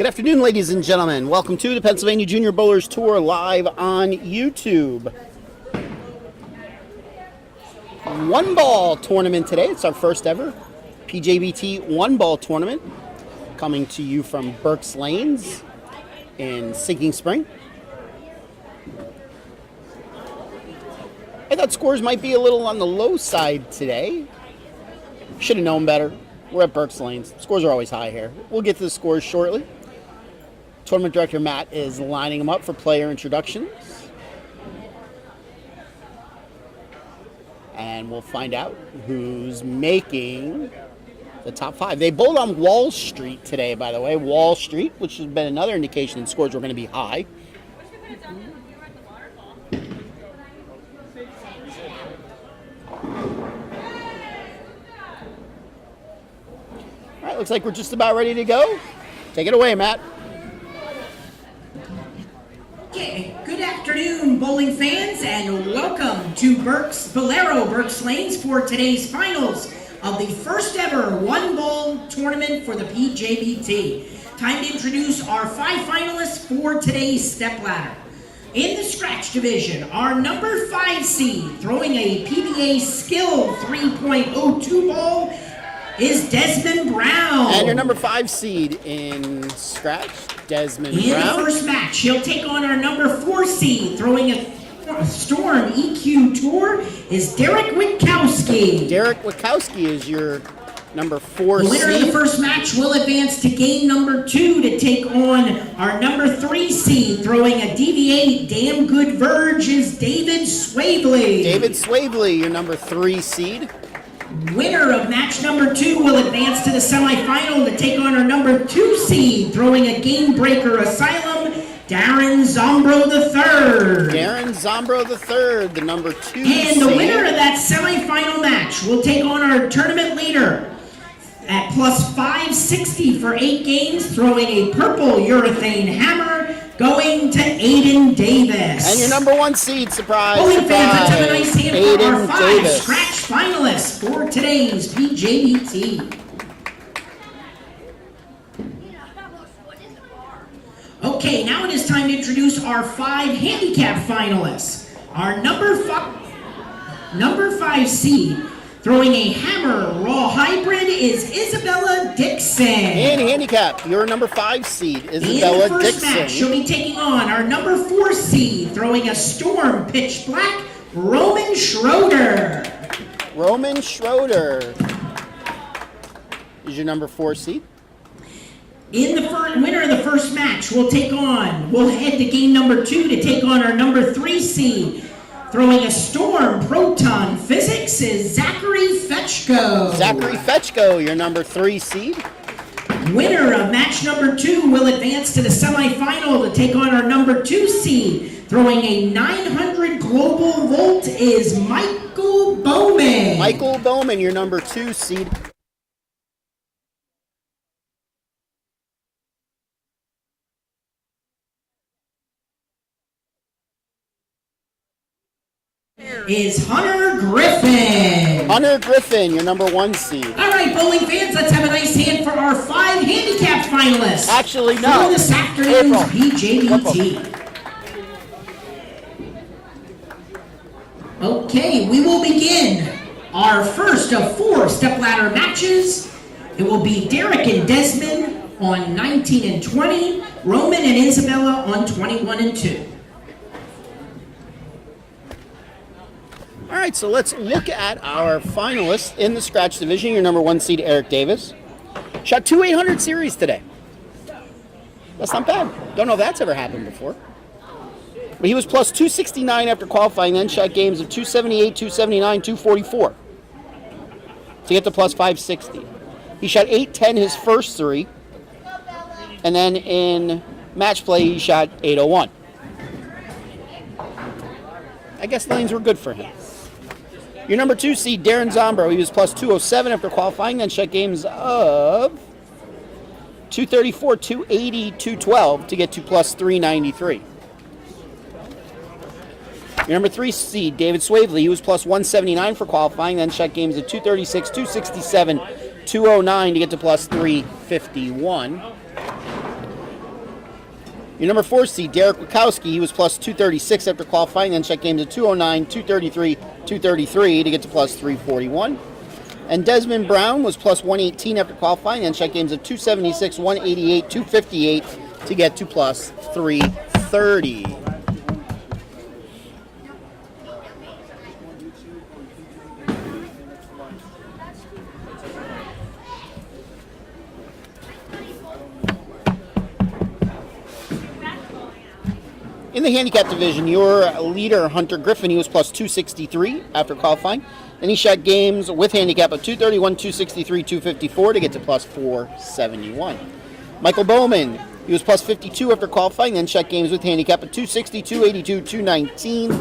Good afternoon, ladies and gentlemen. Welcome to the Pennsylvania Junior Bowlers Tour live on YouTube. One ball tournament today. It's our first ever PJBT one ball tournament coming to you from Berks Lanes in Sinking Spring. I thought scores might be a little on the low side today. Should have known better. We're at Berks Lanes. Scores are always high here. We'll get to the scores shortly. Tournament Director Matt is lining them up for player introductions. And we'll find out who's making the top five. They bowled on Wall Street today, by the way. Wall Street, which has been another indication that scores were going to be high. All right, looks like we're just about ready to go. Take it away, Matt. Okay, good afternoon, bowling fans, and welcome to Berks Lanes for today's finals of the first ever one ball tournament for the PJBT. Time to introduce our five finalists for today's stepladder. In the scratch division, our number 5 seed, throwing a PBA skill 3.02 ball, is Desmond Brown. And your number 5 seed in scratch, Desmond Brown. In the first match, he'll take on our number 4 seed, throwing a Storm EQ Tour, is Derek Witkowski. Derek Witkowski is your number 4 seed. The winner of the first match will advance to game number 2 to take on our number 3 seed, throwing a DV8 Damn Good Verge, is David Swavely. David Swavely, your number 3 seed. Winner of match number 2 will advance to the semifinal to take on our number 2 seed, throwing a Game Breaker Asylum, Darren Zombro III. Darren Zombro III, the number 2 seed. And the winner of that semifinal match will take on our tournament leader at plus 560 for 8 games, throwing a purple urethane hammer, going to Aiden Davis. And your number 1 seed, surprise, Bowling fans, let's have a nice hand for our 5 Davis. scratch finalists for today's PJBT. Okay, now it is time to introduce our 5 handicap finalists. Our number 5 seed, throwing a hammer raw hybrid, is Isabella Dixon. And handicap, your number 5 seed, Isabella In the first Dixon. match, she'll be taking on our number 4 seed, throwing a Storm pitch black, Roman Schroeder. Roman Schroeder is your number 4 seed. In the winner of the first match, we'll head to game number 2 to take on our number 3 seed. Throwing a Storm Proton Physics is Zachary Fetchko. Zachary Fetchko, your number 3 seed. Winner of match number 2 will advance to the semifinal to take on our number 2 seed. Throwing a 900 Global Volt is Michael Bowman. Michael Bowman, your number 2 seed. Is Hunter Griffin. Hunter Griffin, your number 1 seed. All right, bowling fans, let's have a nice hand for our 5 handicap finalists. Actually, no. For this afternoon's PJBT. Okay, we will begin our first of 4 stepladder matches. It will be Derek and Desmond on 19 and 20, Roman and Isabella on 21 and 2. All right, so let's look at our finalists in the scratch division. Your number 1 seed, Eric Davis. Shot 2 800 series today. That's not bad. Don't know if that's ever happened before. But he was plus 269 after qualifying, then shot games of 278, 279, 244 to get to plus 560. He shot 810 his first 3, and then in match play he shot 801. I guess lanes were good for him. Your number 2 seed, Darren Zombro, he was plus 207 after qualifying, then shot games of 234, 280, 212 to get to plus 393. Your number 3 seed, David Swavely, he was plus 179 for qualifying, then shot games of 236, 267, 209 to get to plus 351. Your number 4 seed, Derek Wachowski, he was plus 236 after qualifying, then check games at 209, 233, 233 to get to plus 341. And Desmond Brown was plus 118 after qualifying, then check games at 276, 188, 258 to get to plus 330. In the handicap division, your leader, Hunter Griffin, he was plus 263 after qualifying. Then he shot games with handicap of 231, 263, 254 to get to plus 471. Michael Bowman, he was plus 52 after qualifying, then shot games with handicap of 260, 282, 219 to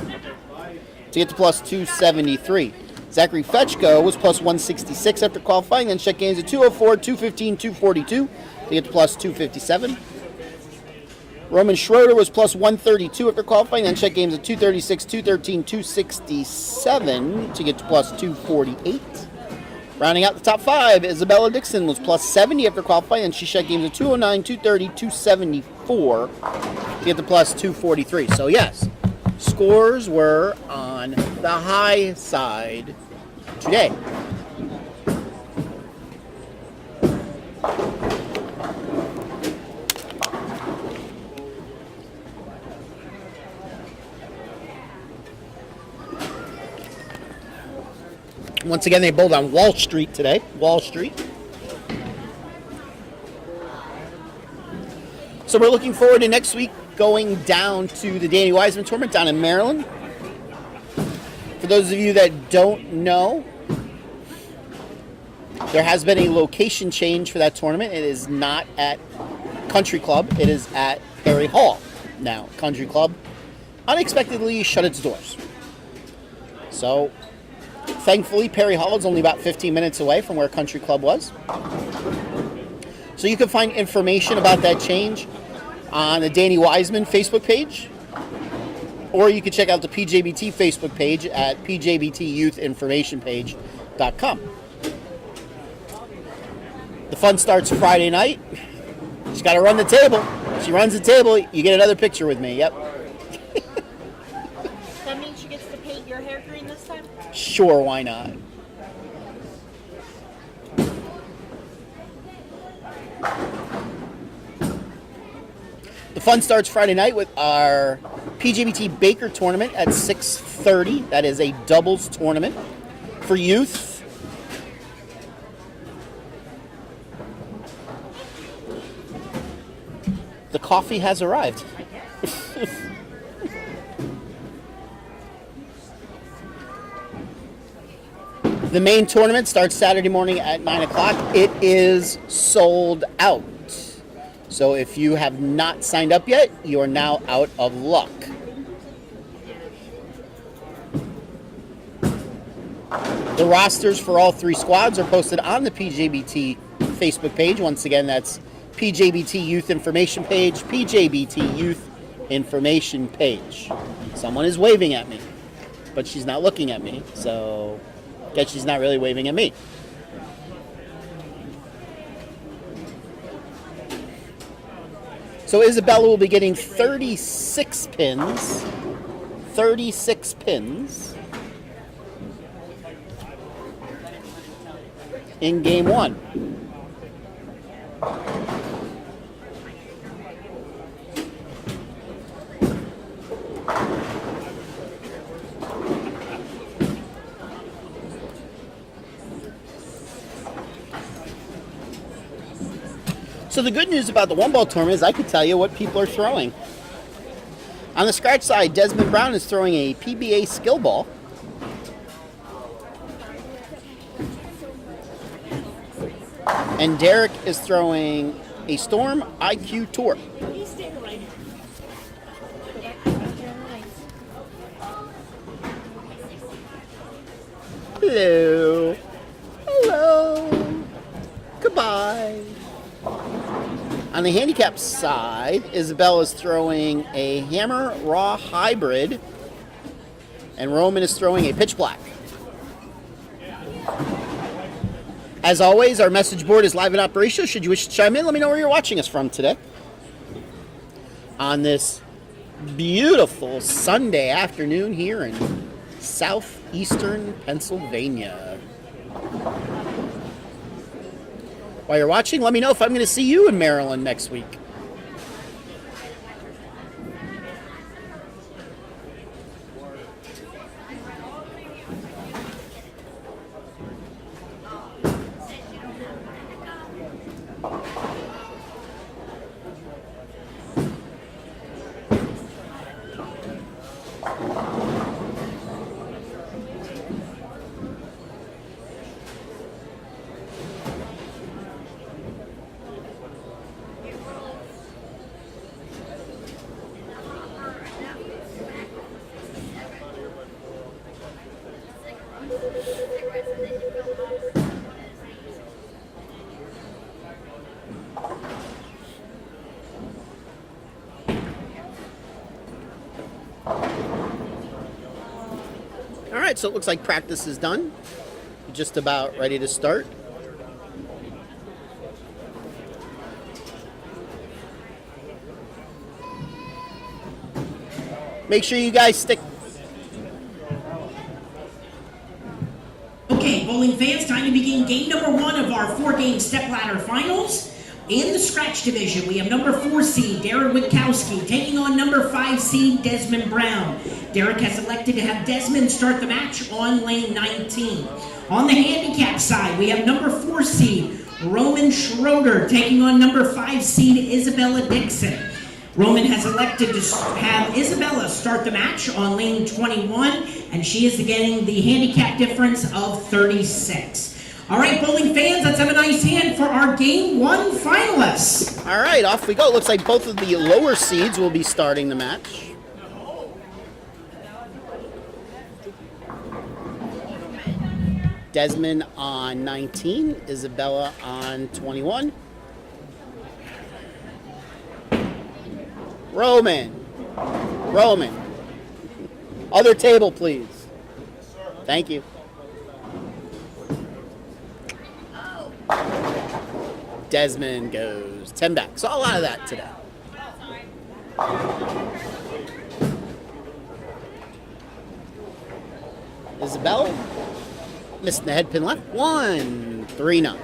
get to plus 273. Zachary Fetchko was plus 166 after qualifying, then shot games at 204, 215, 242 to get to plus 257. Roman Schroeder was plus 132 after qualifying, then check games at 236, 213, 267 to get to plus 248. Rounding out the top 5, Isabella Dixon was plus 70 after qualifying, and she checked games at 209, 230, 274 to get to plus 243. So yes, scores were on the high side today. Once again, they bowled on Wall Street today. Wall Street. So we're looking forward to next week going down to the Danny Wiseman tournament down in Maryland. For those of you that don't know, there has been a location change for that tournament. It is not at Country Club. It is at Perry Hall. Now, Country Club unexpectedly shut its doors. So, thankfully, Perry Hall is only about 15 minutes away from where Country Club was. So you can find information about that change on the Danny Wiseman Facebook page, or you can check out the PJBT Facebook page at pjbtyouthInformationpage.com. The fun starts Friday night. She's got to run the table. She runs the table, you get another picture with me. Yep. That means she gets to paint your hair green this time? Sure, why not? The fun starts Friday night with our PJBT Baker tournament at 6:30. That is a doubles tournament for youth. The coffee has arrived. The main tournament starts Saturday morning at 9 o'clock. It is sold out. So if you have not signed up yet, you are now out of luck. The rosters for all 3 squads are posted on the PJBT Facebook page. Once again, that's PJBT Youth Information page, PJBT Youth Information page. Someone is waving at me, but she's not looking at me, so I guess she's not really waving at me. So Isabella will be getting 36 pins. 36 pins in game 1. So the good news about the one-ball tournament is I can tell you what people are throwing. On the scratch side, Desmond Brown is throwing a PBA skill ball. And Derek is throwing a Storm IQ Tour. Hello. Hello. Goodbye. On the handicap side, Isabel is throwing a Hammer Raw Hybrid, and Roman is throwing a Pitch Black. As always, our message board is live and operational. Should you wish to chime in, let me know where you're watching us from today. on this beautiful Sunday afternoon here in southeastern Pennsylvania. While you're watching, let me know if I'm going to see you in Maryland next week. All right, so it looks like practice is done. Just about ready to start. Make sure you guys stick. Okay, bowling fans, time to begin game number 1 of our 4-game stepladder finals. In the scratch division, we have number 4 seed Darren Witkowski taking on number 5 seed Desmond Brown. Derek has elected to have Desmond start the match on lane 19. On the handicap side, we have number 4 seed Roman Schroeder taking on number 5 seed Isabella Dixon. Roman has elected to have Isabella start the match on lane 21, and she is getting the handicap difference of 36. All right, bowling fans, let's have a nice hand for our Game 1 finalists. All right, off we go. Looks like both of the lower seeds will be starting the match. Desmond on 19, Isabella on 21. Roman. Other table, please. Thank you. Desmond goes 10 back. Saw a lot of that today. Isabella missing the head pin left. 1, 3, 9.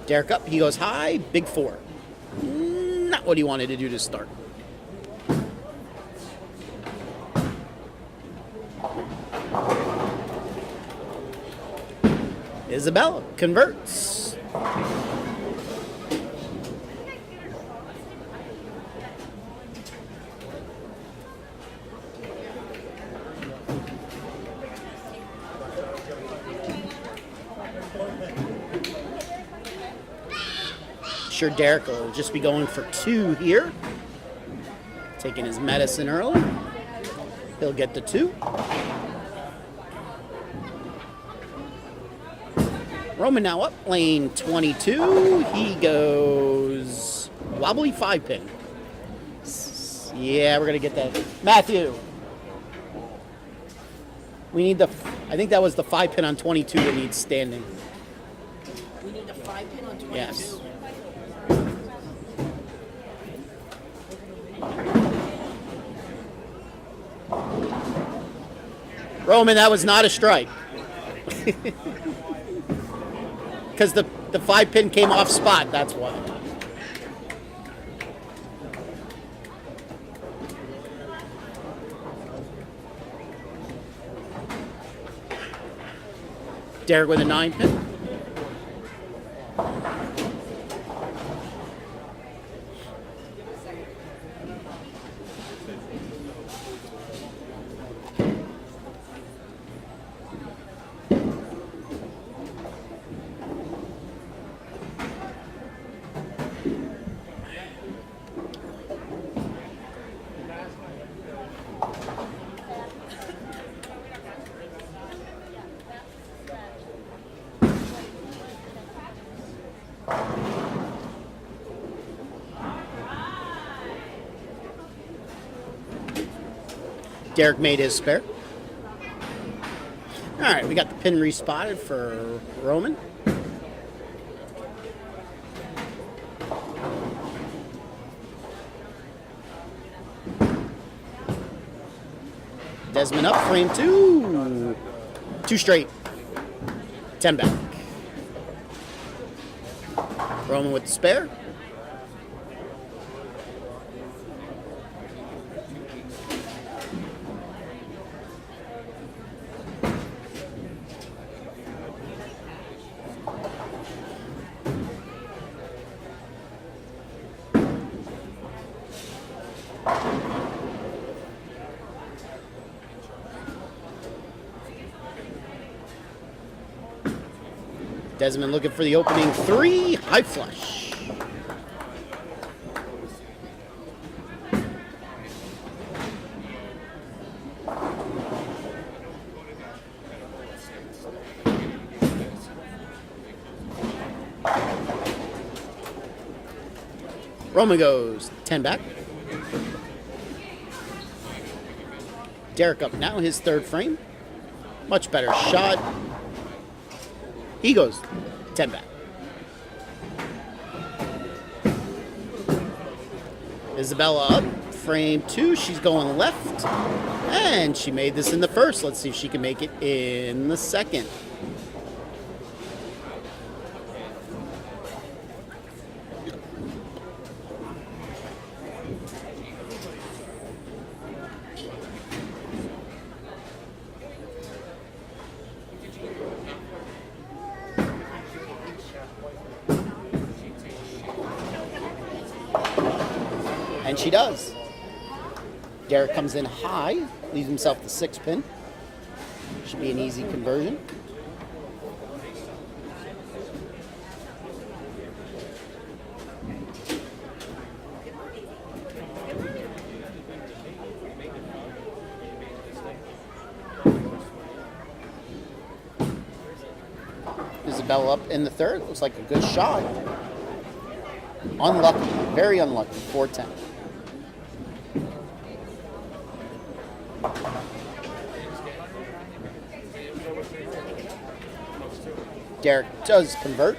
Derek up, he goes high, big 4. Not what he wanted to do to start. Isabella converts. Sure, Derek will just be going for 2 here. Taking his medicine early. He'll get the 2. Roman now up, lane 22. He goes wobbly 5 pin. Yeah, we're going to get that. Matthew. We need I think that was the 5 pin on 22 that needs standing. We need a 5 pin on 22. Yes. Roman, that was not a strike. Because the 5 pin came off spot, that's why. Derek with a 9 pin. Derek made his spare. All right, we got the pin respotted for Roman. Desmond up, frame 2. 2 straight. 10 back. Roman with the spare. Desmond looking for the opening 3, high flush. Roman goes 10 back. Derek up now, his 3rd frame. Much better shot. He goes 10 back. Isabella up, frame 2. She's going left. And she made this in the 1st. Let's see if she can make it in the 2nd. And she does. Derek comes in high, leaves himself the 6 pin. Should be an easy conversion. Isabella up in the 3rd. Looks like a good shot. Unlucky, very unlucky, 410. Derek does convert.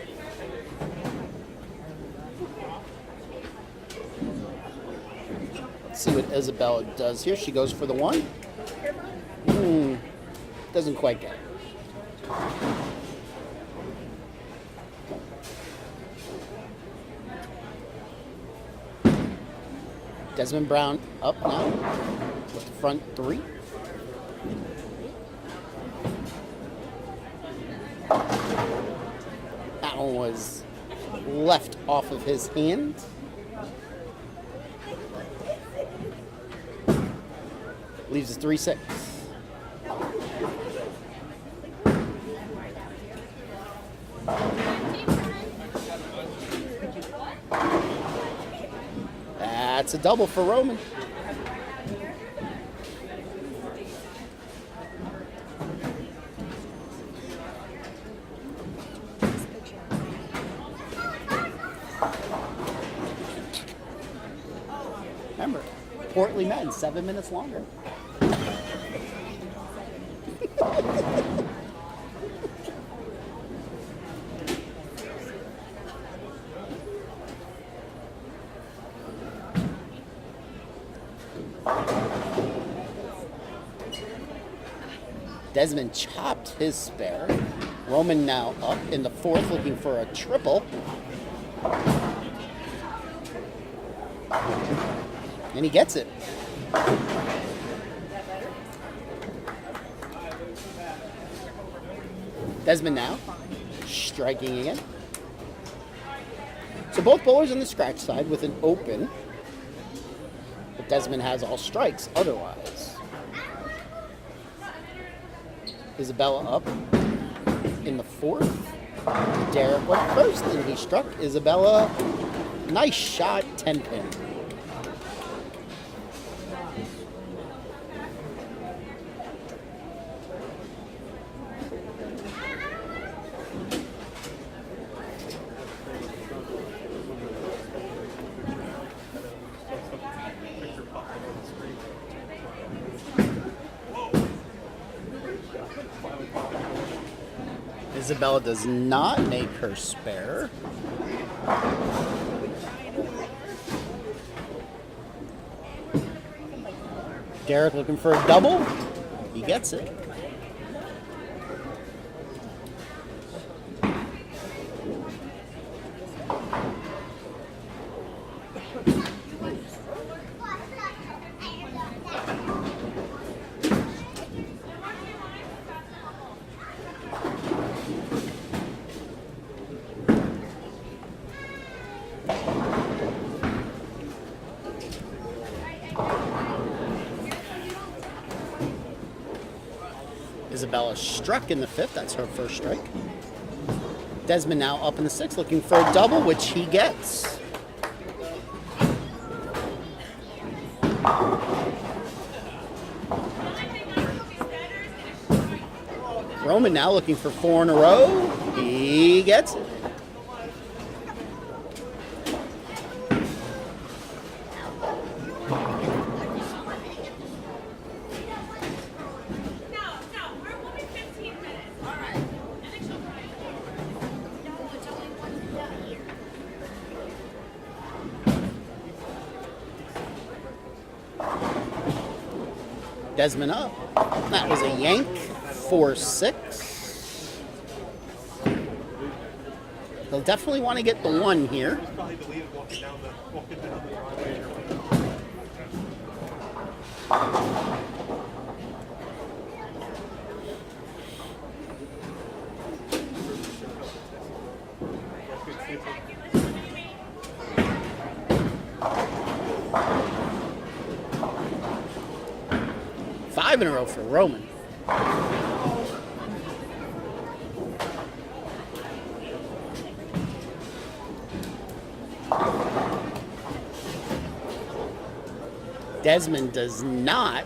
Let's see what Isabella does here. She goes for the 1. Doesn't quite get it. Desmond Brown up now with the front 3. That one was left off of his hand. Leaves a 3-6. That's a double for Roman. Remember, portly men, 7 minutes longer. Desmond chopped his spare. Roman now up in the 4th looking for a triple. And he gets it. Desmond now striking again. So both bowlers on the scratch side with an open. But Desmond has all strikes otherwise. Isabella up in the 4th. Derek went first and he struck Isabella. Nice shot, 10 pin. Isabella does not make her spare. Derek looking for a double. He gets it. Isabella struck in the 5th. That's her first strike. Desmond now up in the 6th, looking for a double, which he gets. Roman now looking for 4 in a row. He gets it. Desmond up. That was a yank. 4-6. They'll definitely want to get the 1 here. Five in a row for Roman. Desmond does not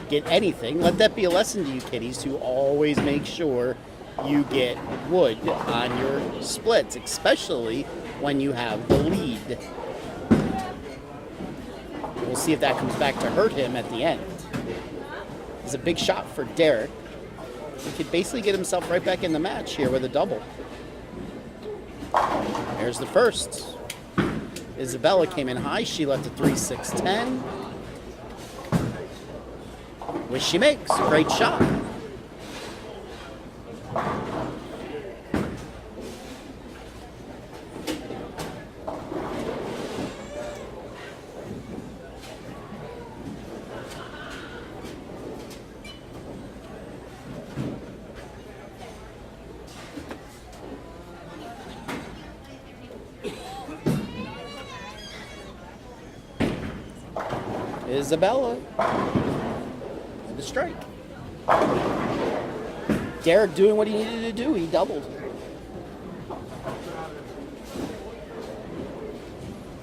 get anything. Let that be a lesson to you kiddies to always make sure you get wood on your splits, especially when you have the lead. We'll see if that comes back to hurt him at the end. It's a big shot for Derek. He could basically get himself right back in the match here with a double. There's the first. Isabella came in high. She left a 3-6-10. Which she makes. Great shot. Isabella with the strike. Derek doing what he needed to do. He doubled.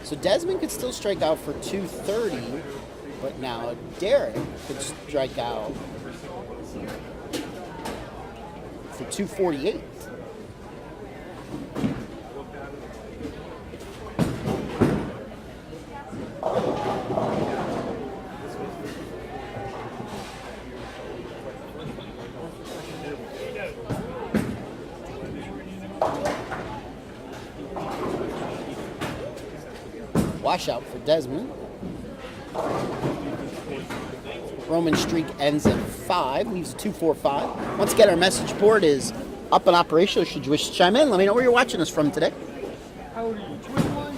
So Desmond could still strike out for 230, but now Derek could strike out for 248. Washout for Desmond. Roman streak ends at 5, leaves 2-4-5. Once again, our message board is up and operational. Should you wish to chime in, let me know where you're watching us from today. How old are you? 21?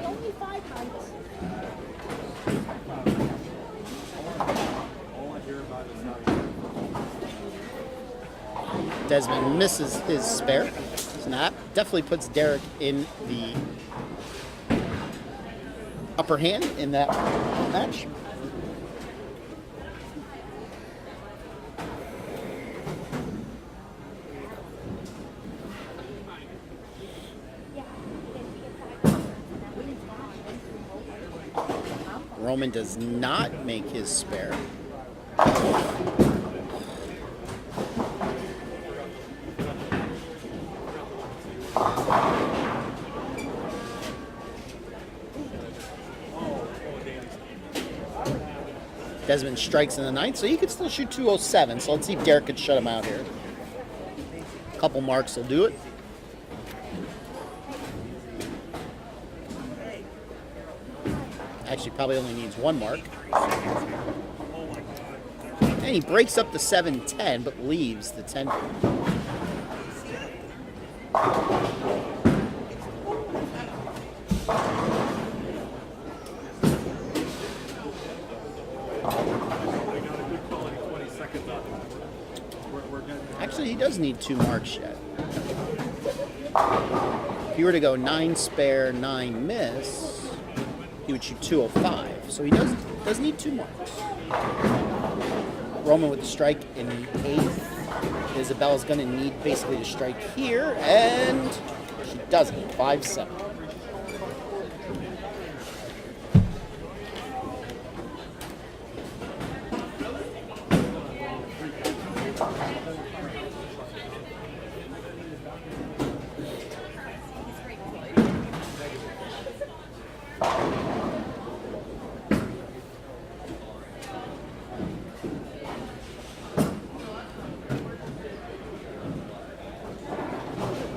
Only 5 months. All I hear about is not. Desmond misses his spare. Snap. Definitely puts Derek in the upper hand in that match. Roman does not make his spare. Desmond strikes in the ninth, so he could still shoot 207. So let's see if Derek could shut him out here. A couple marks will do it. Actually, probably only needs one mark. And he breaks up the 7-10, but leaves the 10. Actually, he does need 2 marks yet. If he were to go 9 spare, 9 miss, he would shoot 205. So he does need 2 marks. Roman with the strike in 8th. Isabella's going to need basically to strike here, and she doesn't. 5-7.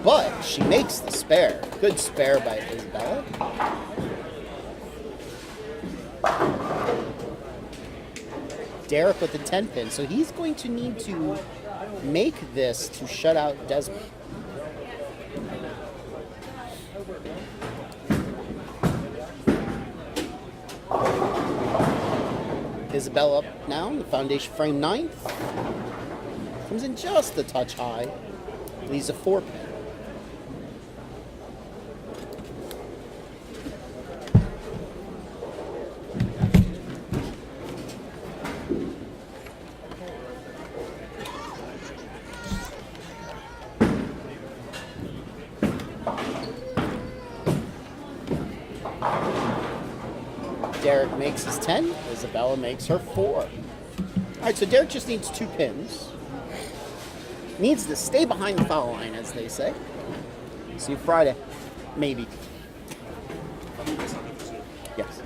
But she makes the spare. Good spare by Isabella. Derek with the 10 pin. So he's going to need to make this to shut out Desmond. Isabella up now. The foundation frame 9th. Comes in just a touch high. Leaves a 4 pin. Derek makes his 10. Isabella makes her 4. All right, so Derek just needs 2 pins. Needs to stay behind the foul line, as they say. See you Friday. Maybe. Yes.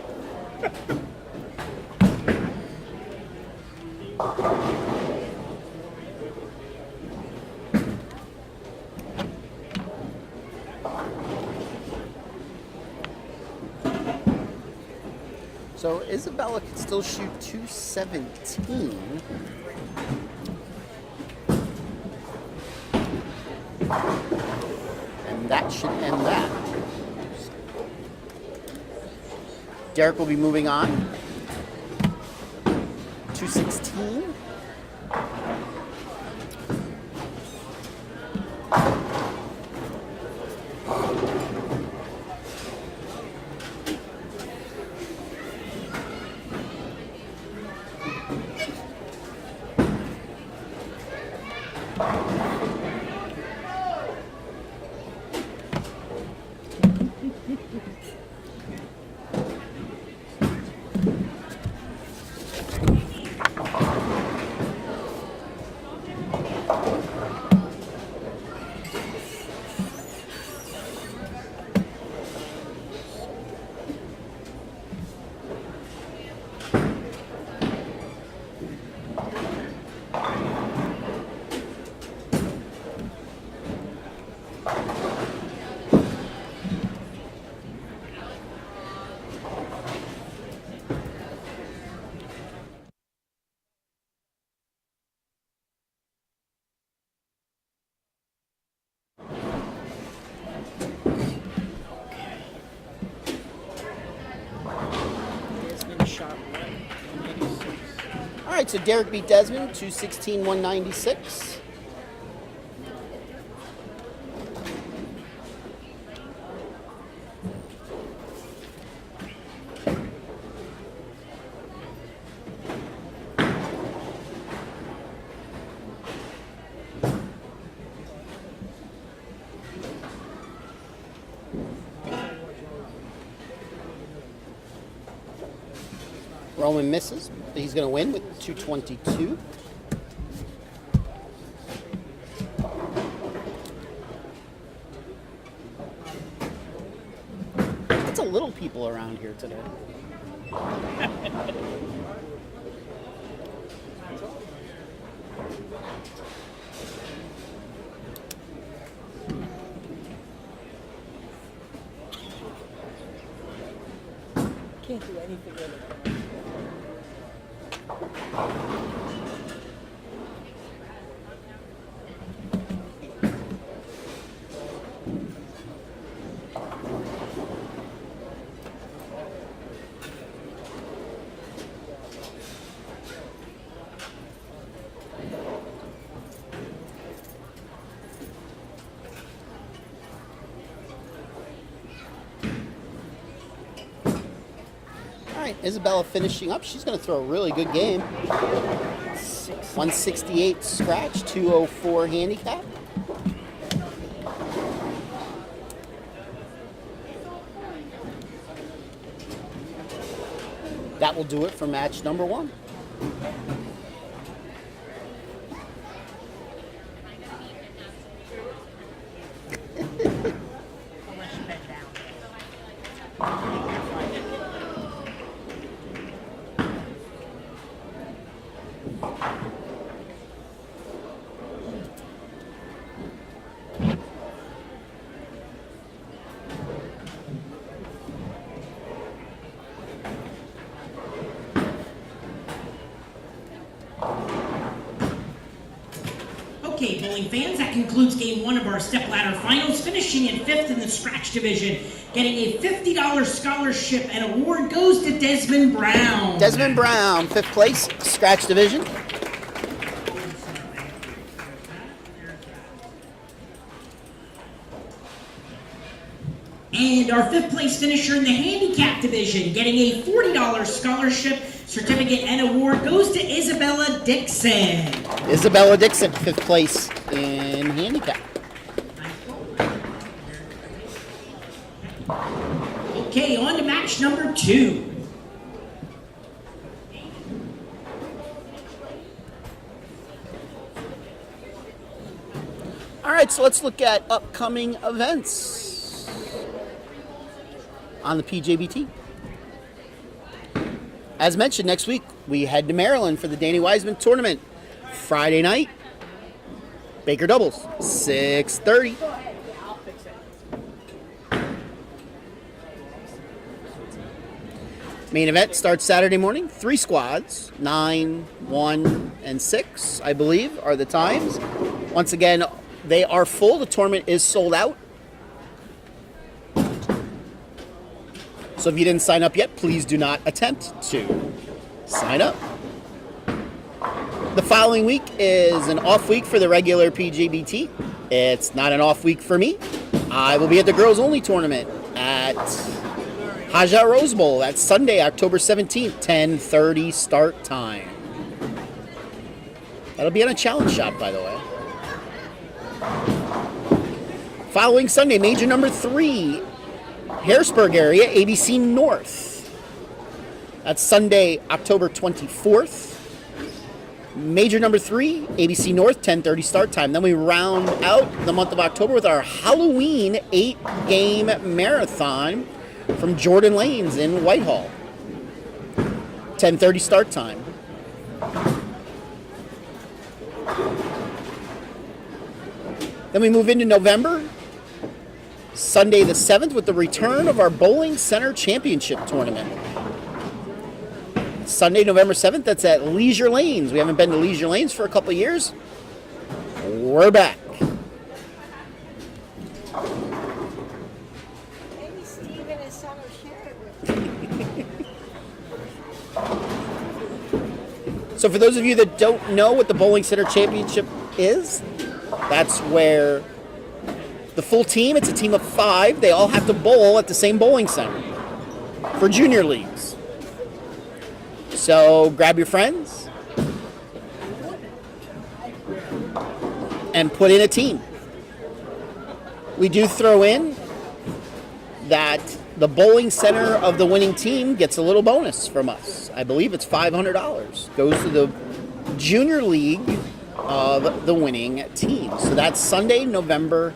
So Isabella can still shoot 217. And that should end that. Derek will be moving on. 216. All right, so Derek beat Desmond, 216, 196. Roman misses. He's going to win with 222. It's a little people around here today. can't do anything with it. All right, Isabella finishing up. She's going to throw a really good game. 168 scratch, 204 handicap. That will do it for match number 1. Okay, bowling fans, that concludes game 1 of our stepladder finals, finishing in 5th in the scratch division. Getting a $50 scholarship and award goes to Desmond Brown. Desmond Brown, 5th place, scratch division. And our 5th place finisher in the handicap division, getting a $40 scholarship, certificate, and award goes to Isabella Dixon. Isabella Dixon, 5th place in handicap. Okay, on to match number 2. All right, so let's look at upcoming events on the PJBT. As mentioned, next week we head to Maryland for the Danny Wiseman tournament. Friday night, Baker doubles, 6:30. Main event starts Saturday morning. 3 squads, 9, 1, and 6, I believe, are the times. Once again, they are full. The tournament is sold out. So if you didn't sign up yet, please do not attempt to sign up. The following week is an off week for the regular PJBT. It's not an off week for me. I will be at the girls only tournament at Haja Rose Bowl. That's Sunday, October 17th, 10:30 start time. That'll be on a challenge shop, by the way. Following Sunday, major number 3, Harrisburg area, ABC North. That's Sunday, October 24th. Major number 3, ABC North, 10:30 start time. Then we round out the month of October with our Halloween 8-game marathon from Jordan Lanes in Whitehall. 10:30 start time. Then we move into November, Sunday the 7th, with the return of our Bowling Center Championship Tournament. Sunday, November 7th, that's at Leisure Lanes. We haven't been to Leisure Lanes for a couple of years. We're back. Maybe Steve and his son will share it with you. So for those of you that don't know what the Bowling Center Championship is, that's where the full team, it's a team of 5, they all have to bowl at the same bowling center for junior leagues. So grab your friends and put in a team. We do throw in that the bowling center of the winning team gets a little bonus from us. I believe it's $500. Goes to the junior league of the winning team. So that's Sunday, November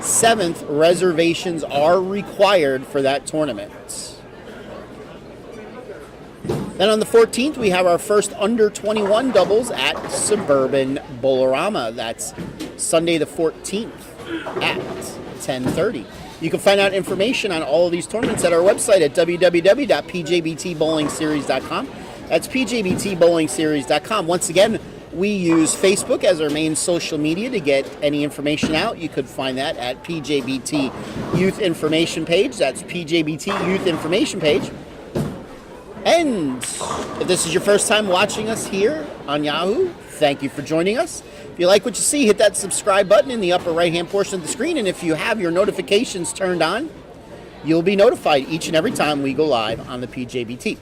7th. Reservations are required for that tournament. Then on the 14th, we have our first under 21 doubles at Suburban Bolorama. That's Sunday the 14th at 10:30. You can find out information on all of these tournaments at our website at www.pjbtbowlingseries.com. That's pjbtbowlingseries.com. Once again, we use Facebook as our main social media to get any information out. You could find that at PJBT Youth Information Page. That's PJBT Youth Information Page. And if this is your first time watching us here on Yahoo, thank you for joining us. If you like what you see, hit that subscribe button in the upper right-hand portion of the screen. And if you have your notifications turned on, you'll be notified each and every time we go live on the PJBT.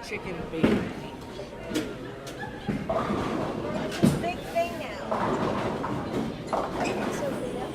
Chicken bacon. Big thing now. Sophia.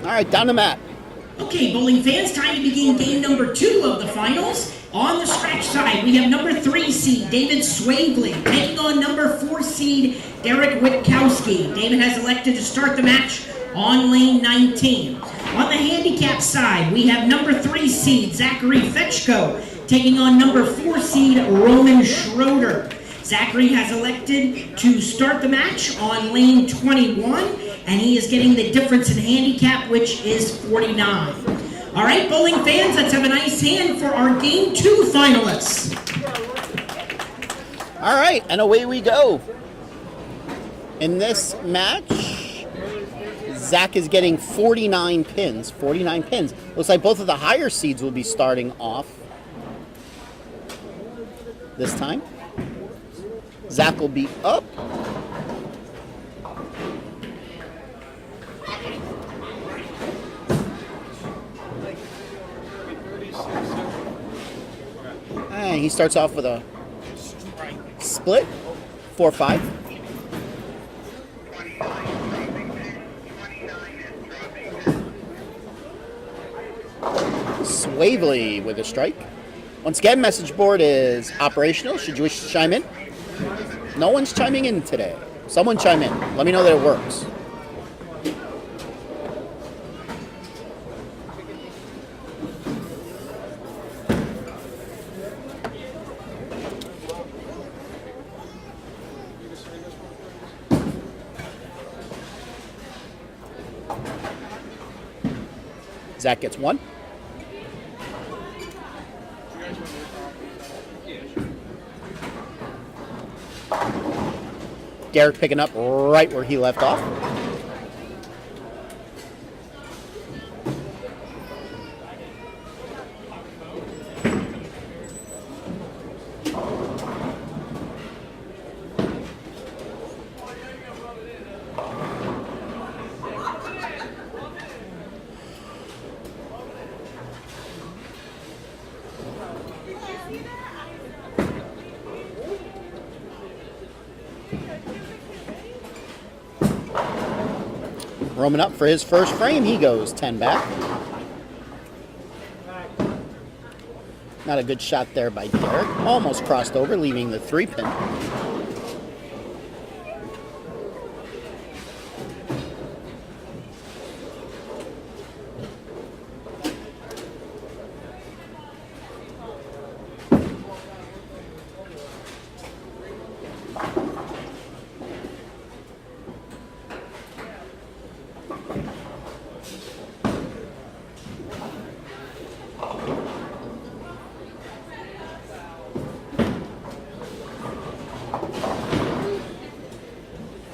All right, down the mat. Okay, bowling fans, time to begin game number 2 of the finals. On the scratch side, we have number 3 seed David Swavely taking on number 4 seed Derek Witkowski. David has elected to start the match on lane 19. On the handicap side, we have number 3 seed Zachary Fetchko taking on number 4 seed Roman Schroeder. Zachary has elected to start the match on lane 21, and he is getting the difference in handicap, which is 49. All right, bowling fans, let's have a nice hand for our Game 2 finalists. All right, and away we go. In this match, Zach is getting 49 pins. 49 pins. Looks like both of the higher seeds will be starting off this time. Zach will be up. And he starts off with a split, 4-5. Swavely with a strike. Once again, message board is operational. Should you wish to chime in? No one's chiming in today. Someone chime in. Let me know that it works. Zach gets 1. Derek picking up right where he left off. Roman up for his first frame. He goes 10 back. Not a good shot there by Derek. Almost crossed over, leaving the 3-pin.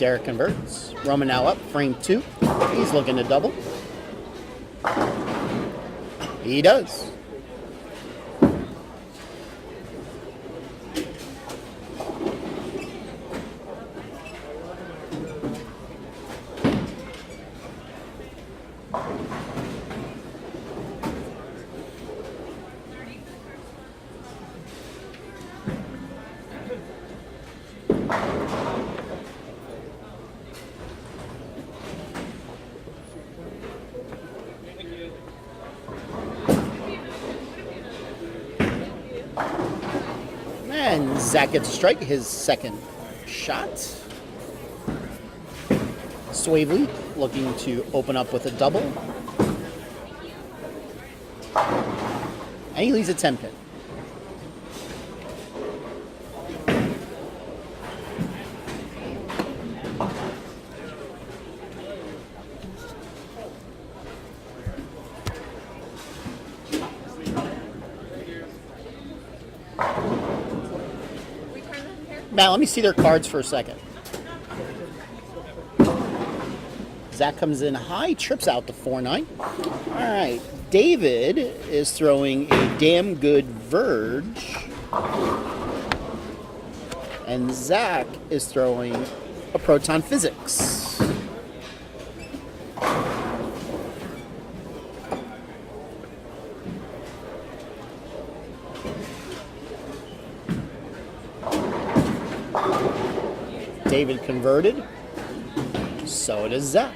Derek converts. Roman now up, frame 2. He's looking to double. He does. And Zach gets a strike, his second shot. Swavely looking to open up with a double. And he leaves a 10 pin. Matt, let me see their cards for a second. Zach comes in high, trips out to 4-9. All right, David is throwing a damn good Verge. And Zach is throwing a Proton Physics. David converted. So does Zach.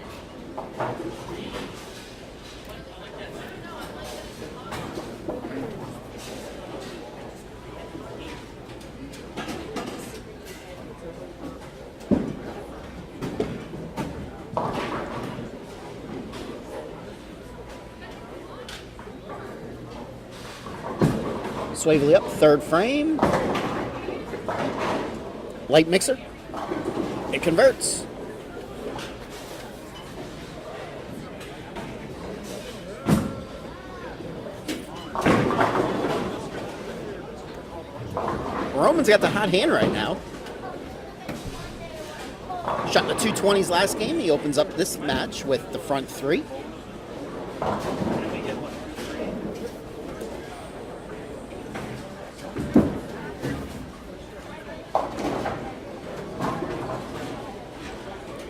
Swavely up, third frame. Light mixer. It converts. Roman's got the hot hand right now. Shot the 220s last game. He opens up this match with the front 3.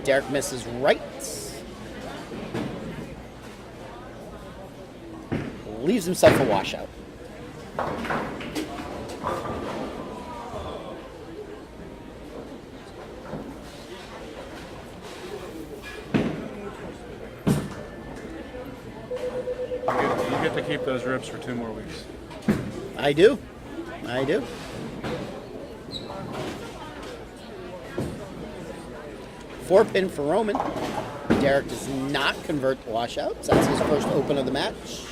Derek misses right. Leaves himself a washout. You get to keep those rips for 2 more weeks. I do. I do. Four pin for Roman. Derek does not convert the washouts. That's his first open of the match.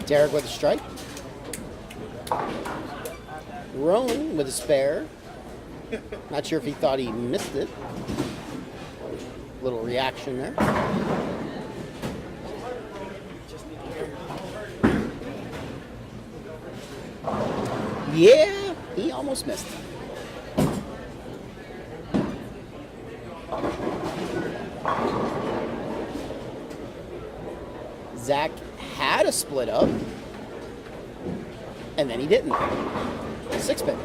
Derek with a strike. Rowan with a spare. Not sure if he thought he missed it. Little reaction there. Yeah, he almost missed it. Zach had a split up, and then he didn't. 6 pin.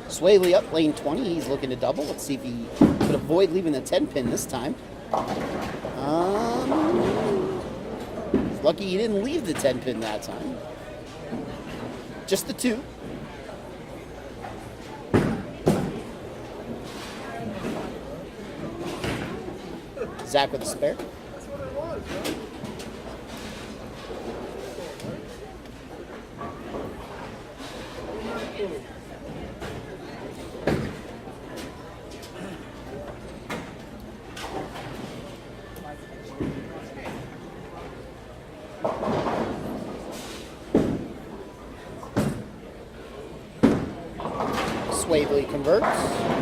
Swaley up, lane 20. He's looking to double. Let's see if he could avoid leaving the 10 pin this time. Lucky he didn't leave the 10 pin that time. Just the 2. Zach with a spare. Swavely converts.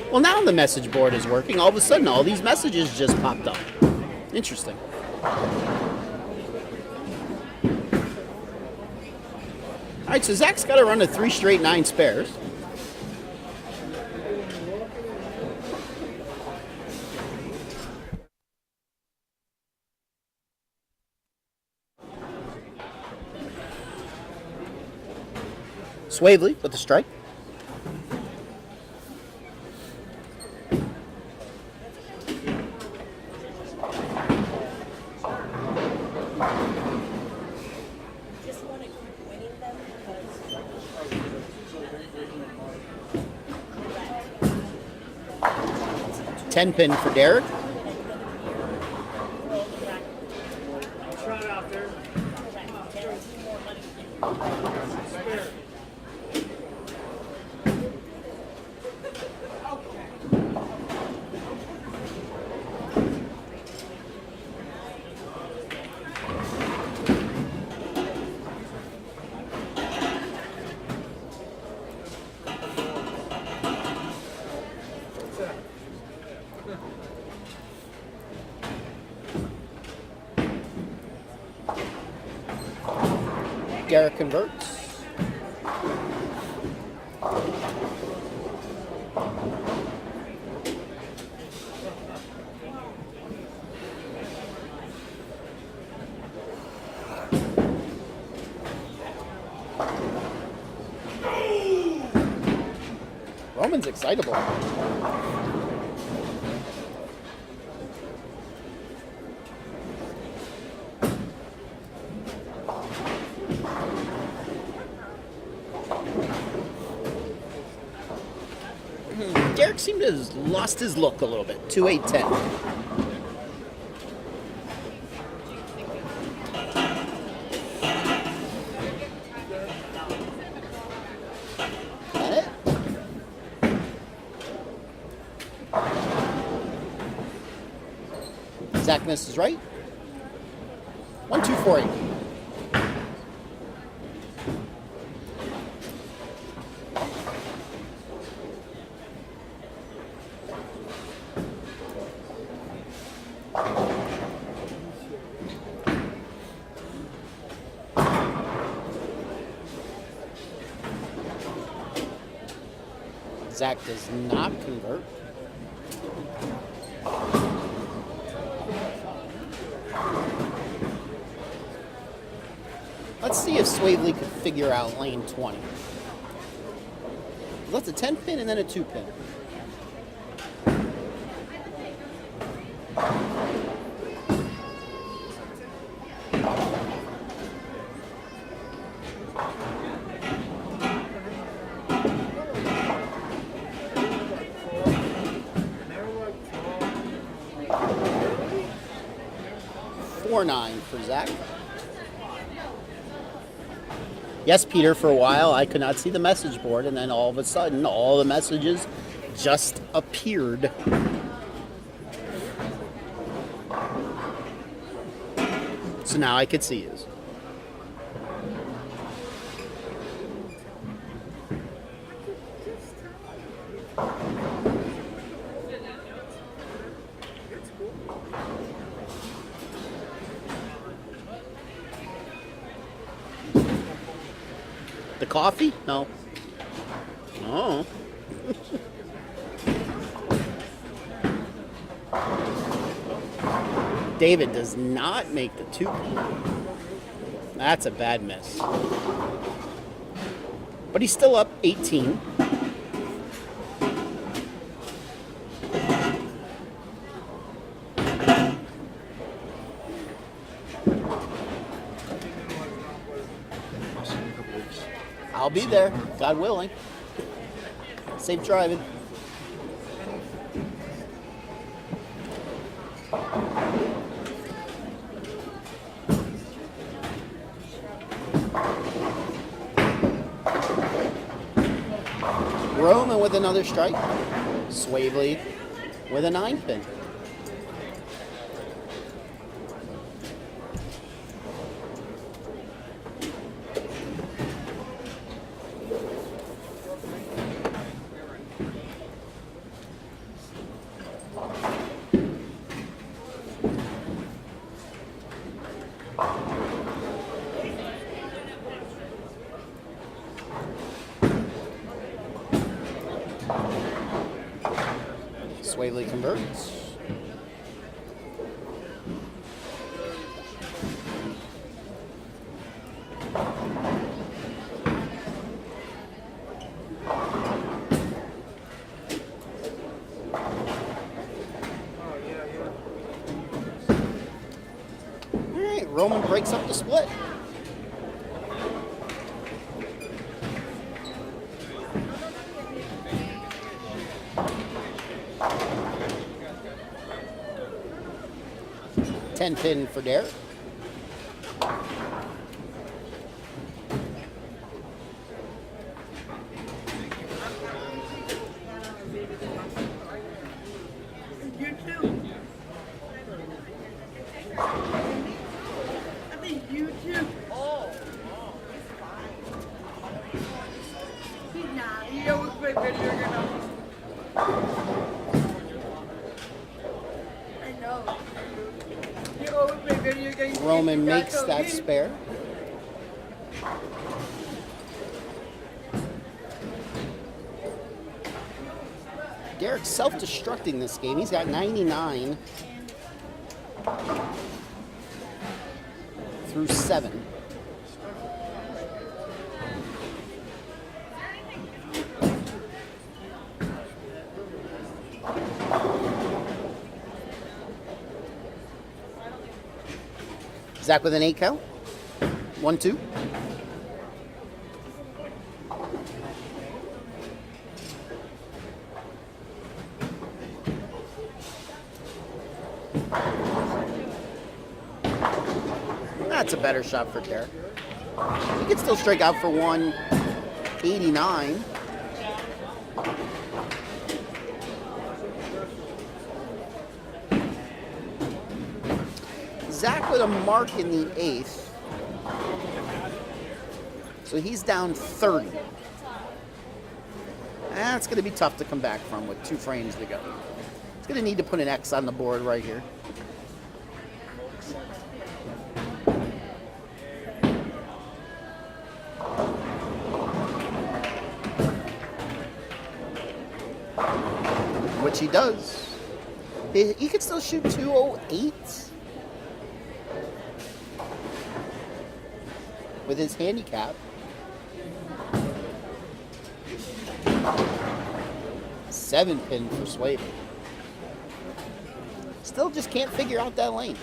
Well, now the message board is working. All of a sudden, all these messages just popped up. Interesting. All right, so Zach's got to run a 3 straight 9 spares. Swavely with the strike. Just want to keep winning them because 10 pin for Derek. Derek converts. Roman's excitable. Derek seemed to have lost his look a little bit. 2-8-10. Got it? Zach misses right. 1-2-4-8. Zach does not convert. Let's see if Swavely could figure out lane 20. That's a 10 pin and then a 2 pin. $4-9 for Zach. Yes, Peter, for a while I could not see the message board, and then all of a sudden all the messages just appeared. So now I could see his. The coffee? No. Oh. David does not make the 2. That's a bad miss. But he's still up 18. I'll be there, God willing. Safe driving. another strike. Swavely with a 9-pin. Swavely converts. All right, Roman breaks up the split. $10 for Derek. You too. I think you too. Nah, he always play video games. I know. He always play video games. Roman makes that spare. Derek's self-destructing this game. He's got 99 through 7. Zach with an 8 count. 1-2. That's a better shot for Derek. He can still strike out for 189. Zach with a mark in the 8th. So he's down 30. That's going to be tough to come back from with 2 frames to go. He's going to need to put an X on the board right here. Which he does. He could still shoot 208 with his handicap. 7-pin for Swavely. Still just can't figure out that lane.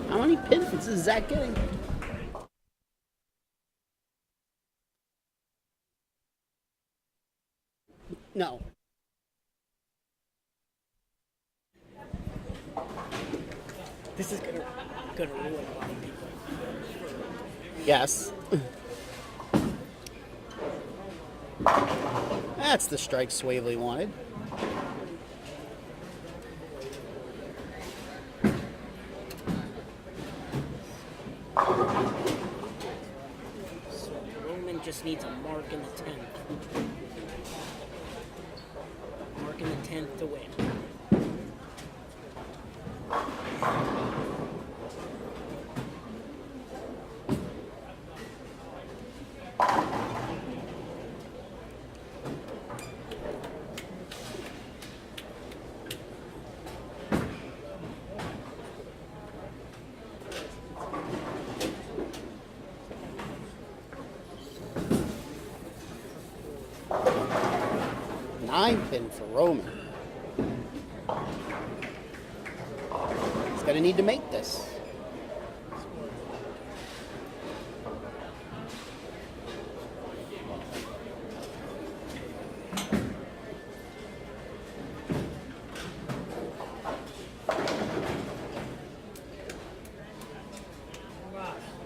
How many pins is Zach getting? No. This is gonna ruin a lot of people. Yes. That's the strike Swavely wanted. So Roman just needs a mark in the 10th. Mark in the 10th to win. 9 pin for Roman. He's going to need to make this.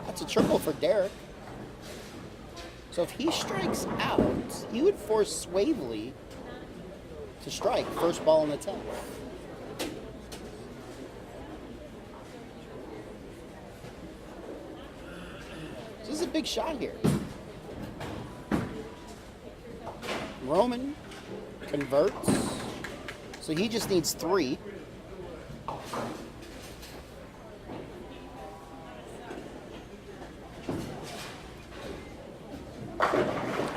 That's a triple for Derek. So if he strikes out, he would force Swavely to strike first ball in the 10th. So this is a big shot here. Roman converts. So he just needs 3.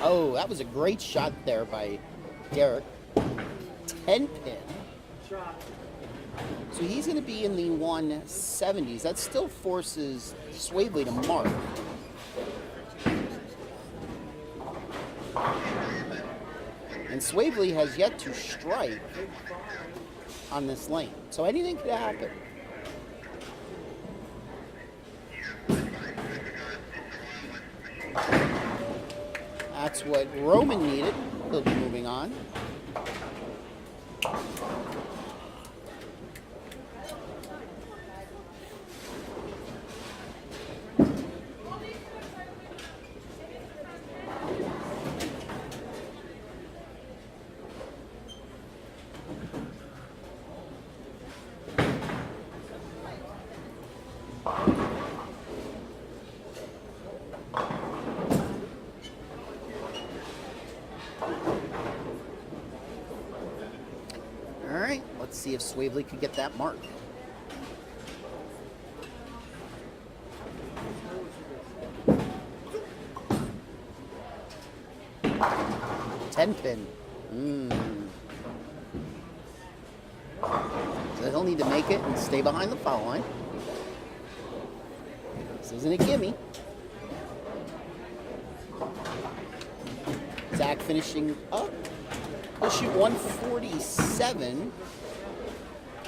Oh, that was a great shot there by Derek. 10 pin. So he's going to be in the 170s. That still forces Swavely to mark. And Swavely has yet to strike on this lane. So anything could happen. That's what Roman needed. He'll be moving on. Let's see if Swavely could get that mark. Ten pin. So he'll need to make it and stay behind the foul line. This isn't a gimme. Zach finishing up. He'll shoot 147.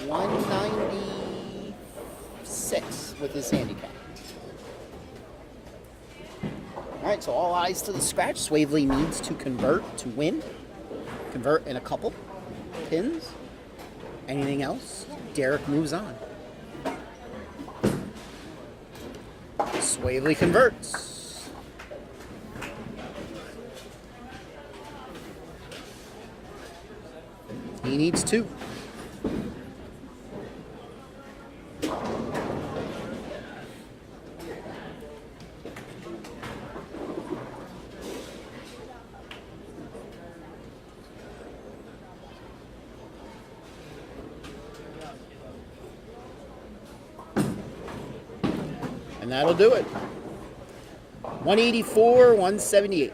196 with his handicap. All right, so all eyes to the scratch. Swavely needs to convert to win. Convert in a couple pins. Anything else? Derek moves on. Swavely converts. He needs 2. And that'll do it. 184, 178.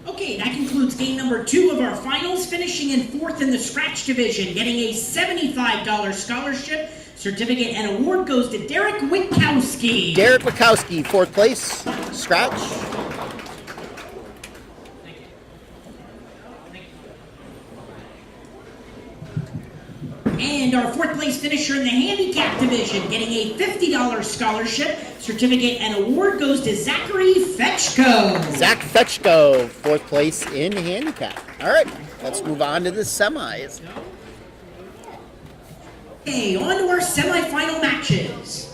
Okay, that concludes game number 2 of our finals, finishing in 4th in the scratch division, getting a $75 scholarship. Certificate and award goes to Derek Witkowski. Derek Witkowski, 4th place, scratch. And our fourth place finisher in the handicap division, getting a $50 scholarship, certificate, and award goes to Zachary Fetchko. Zach Fetchko, fourth place in handicap. All right, let's move on to the semis. Okay, on to our semifinal matches.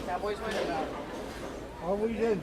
Cowboys win. Oh, we did.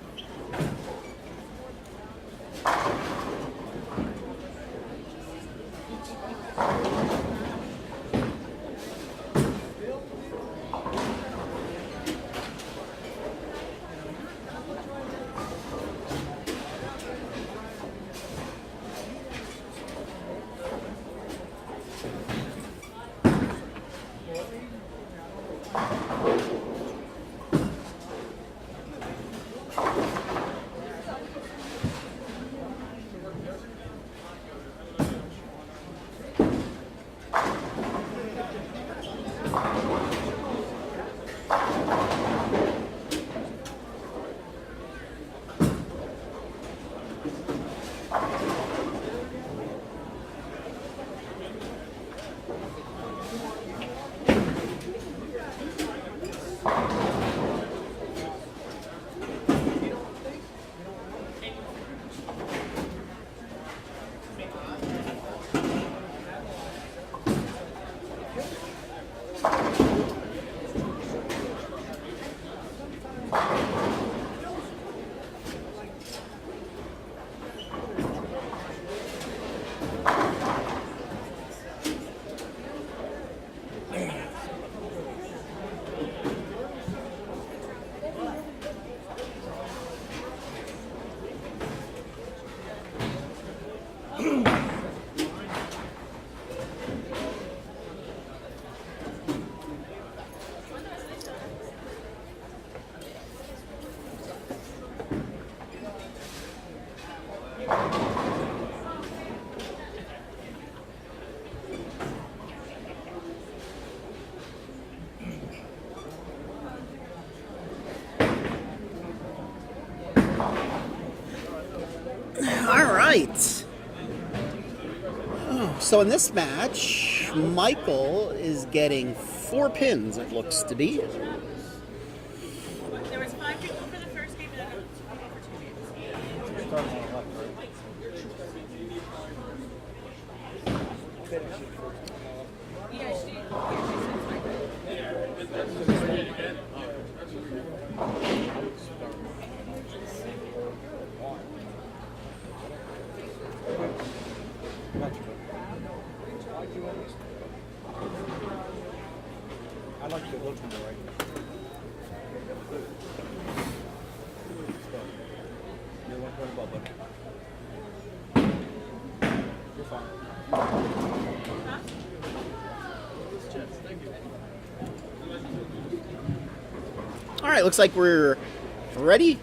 right. Oh, so in this match, Michael is getting 4 pins, it looks to be. There was 5 people for the first game and then 2 people for 2 games. Yeah, she said I like the look more right. You want to about buddy? You're fine. All right, looks like we're ready.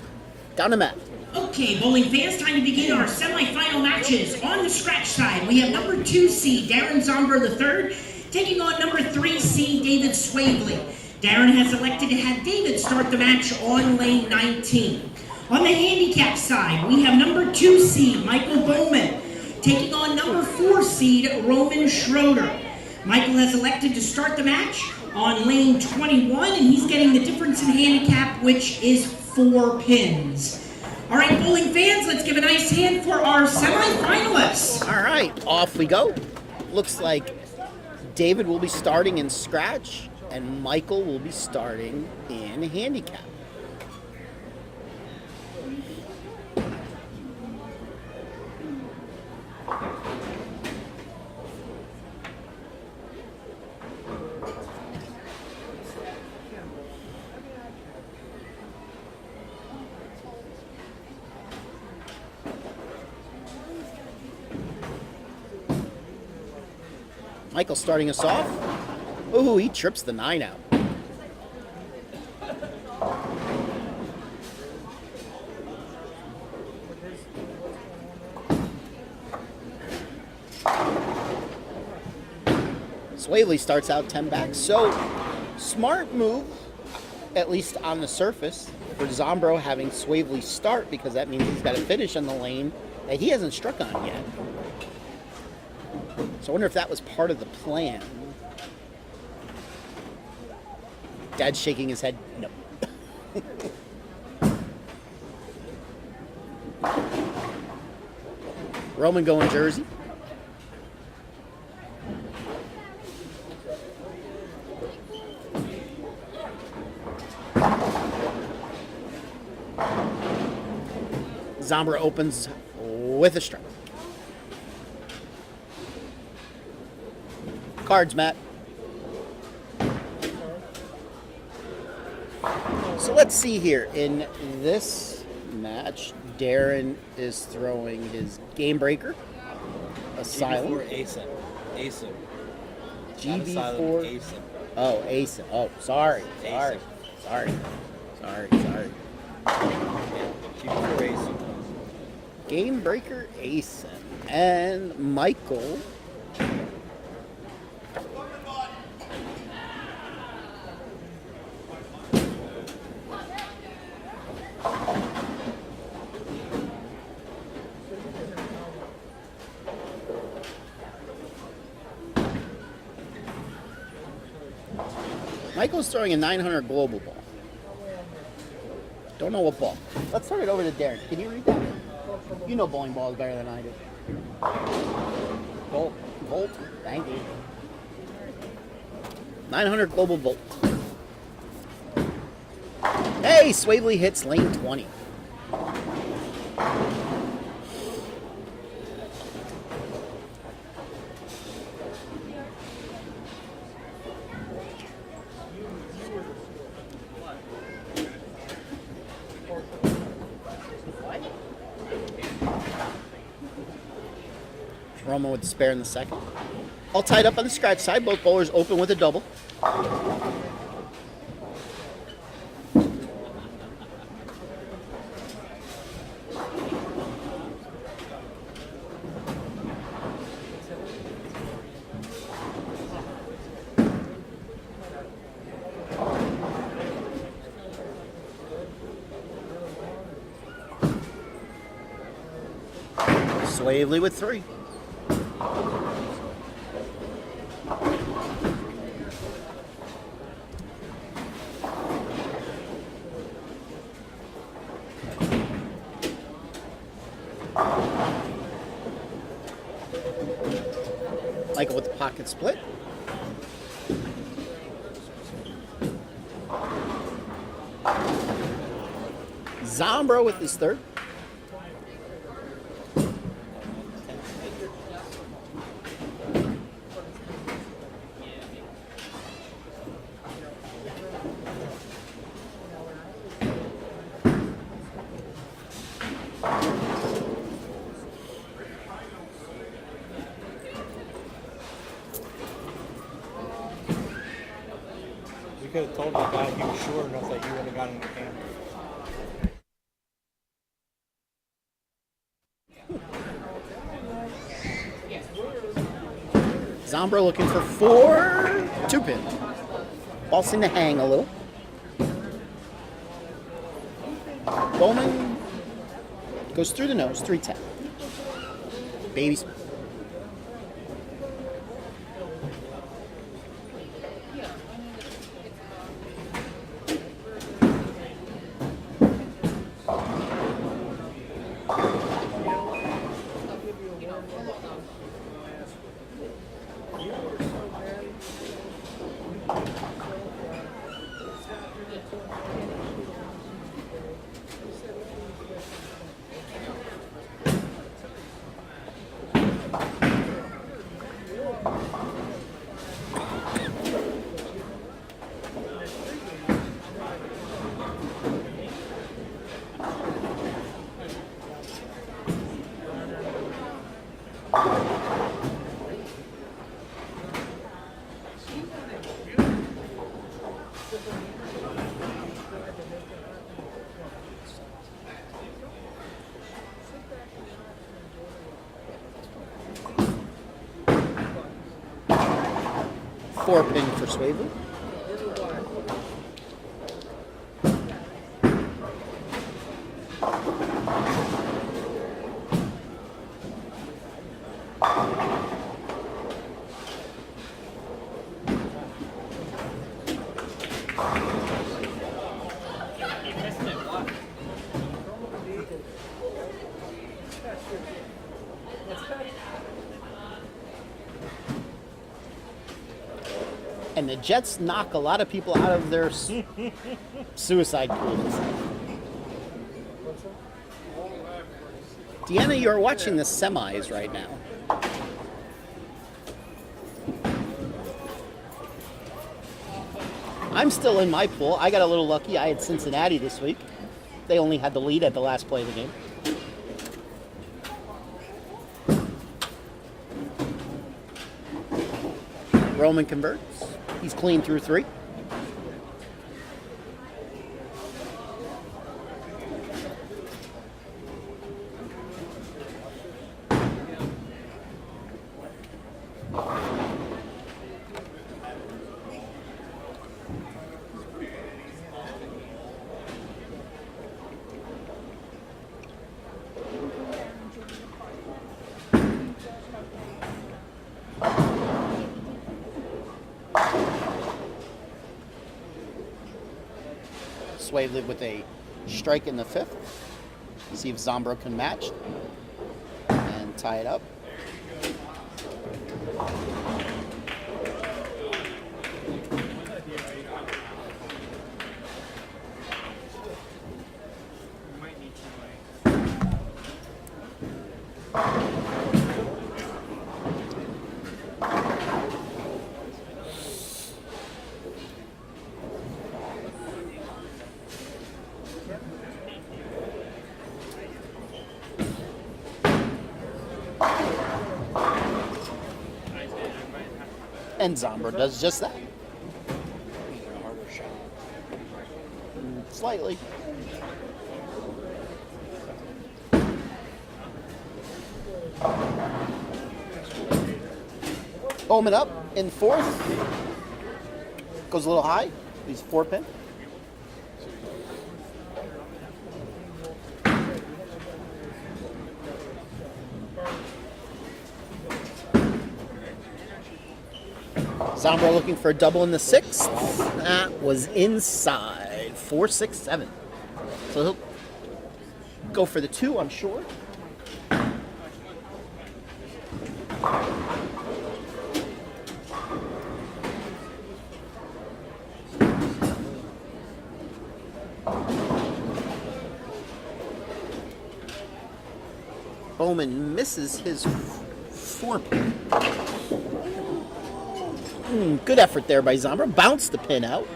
Down the mat. Okay, bowling fans, time to begin our semifinal matches. On the scratch side, we have number 2 seed Darren Zombro III taking on number 3 seed David Swavely. Darren has elected to have David start the match on lane 19. On the handicap side, we have number 2 seed Michael Bowman taking on number 4 seed Roman Schroeder. Michael has elected to start the match on lane 21, and he's getting the difference in handicap, which is 4 pins. All right, bowling fans, let's give a nice hand for our semifinalists. All right, off we go. Looks like David will be starting in scratch, and Michael will be starting in handicap. Michael starting us off. Ooh, he trips the 9 out. Swavely starts out 10 back. So, smart move, at least on the surface, for Zombro having Swavely start, because that means he's got to finish on the lane that he hasn't struck on yet. So I wonder if that was part of the plan. Dad's shaking his head. No. Roman going Jersey. Zombra opens with a strike. Cards, Matt. So let's see here. In this match, Darren is throwing his game breaker, a silent. ASIM. ASIM. GB4 ASIM. Oh, ASIM. Oh, sorry. ASIM. Sorry. GB4 ASIM. Game breaker ASIM. And Michael. Michael's throwing a 900 global ball. Don't know what ball. Let's turn it over to Darren. Can you read that? You know bowling balls better than I do. Volt. Volt. Thank you. 900 global volt. Hey, Swavely hits lane 20. Roman with the spare in the second. All tied up on the scratch side. Both bowlers open with a double. Swavely with 3. Michael with the pocket split. Zombro with his 3rd. We could have told the guy he was short enough that he would have gotten in the camera. Zombro looking for 4. 2-pin. Ball seemed to hang a little. Bowman goes through the nose, 310. Babies. Four pin for Swavely. And the Jets knock a lot of people out of their suicide pools. Deanna, you're watching the semis right now. I'm still in my pool. I got a little lucky. I had Cincinnati this week. They only had the lead at the last play of the game. Roman converts. He's clean through 3. Swavely with a strike in the 5th. See if Zombro can match and tie it up. And Zombro does just that. Slightly. Bowman up in 4th. Goes a little high. He's 4-pin. Zombro looking for a double in the 6th. That was inside. 4, 6, 7. So he'll go for the 2, I'm sure. Bowman misses his 4-pin. Good effort there by Zombro. Bounced the pin out.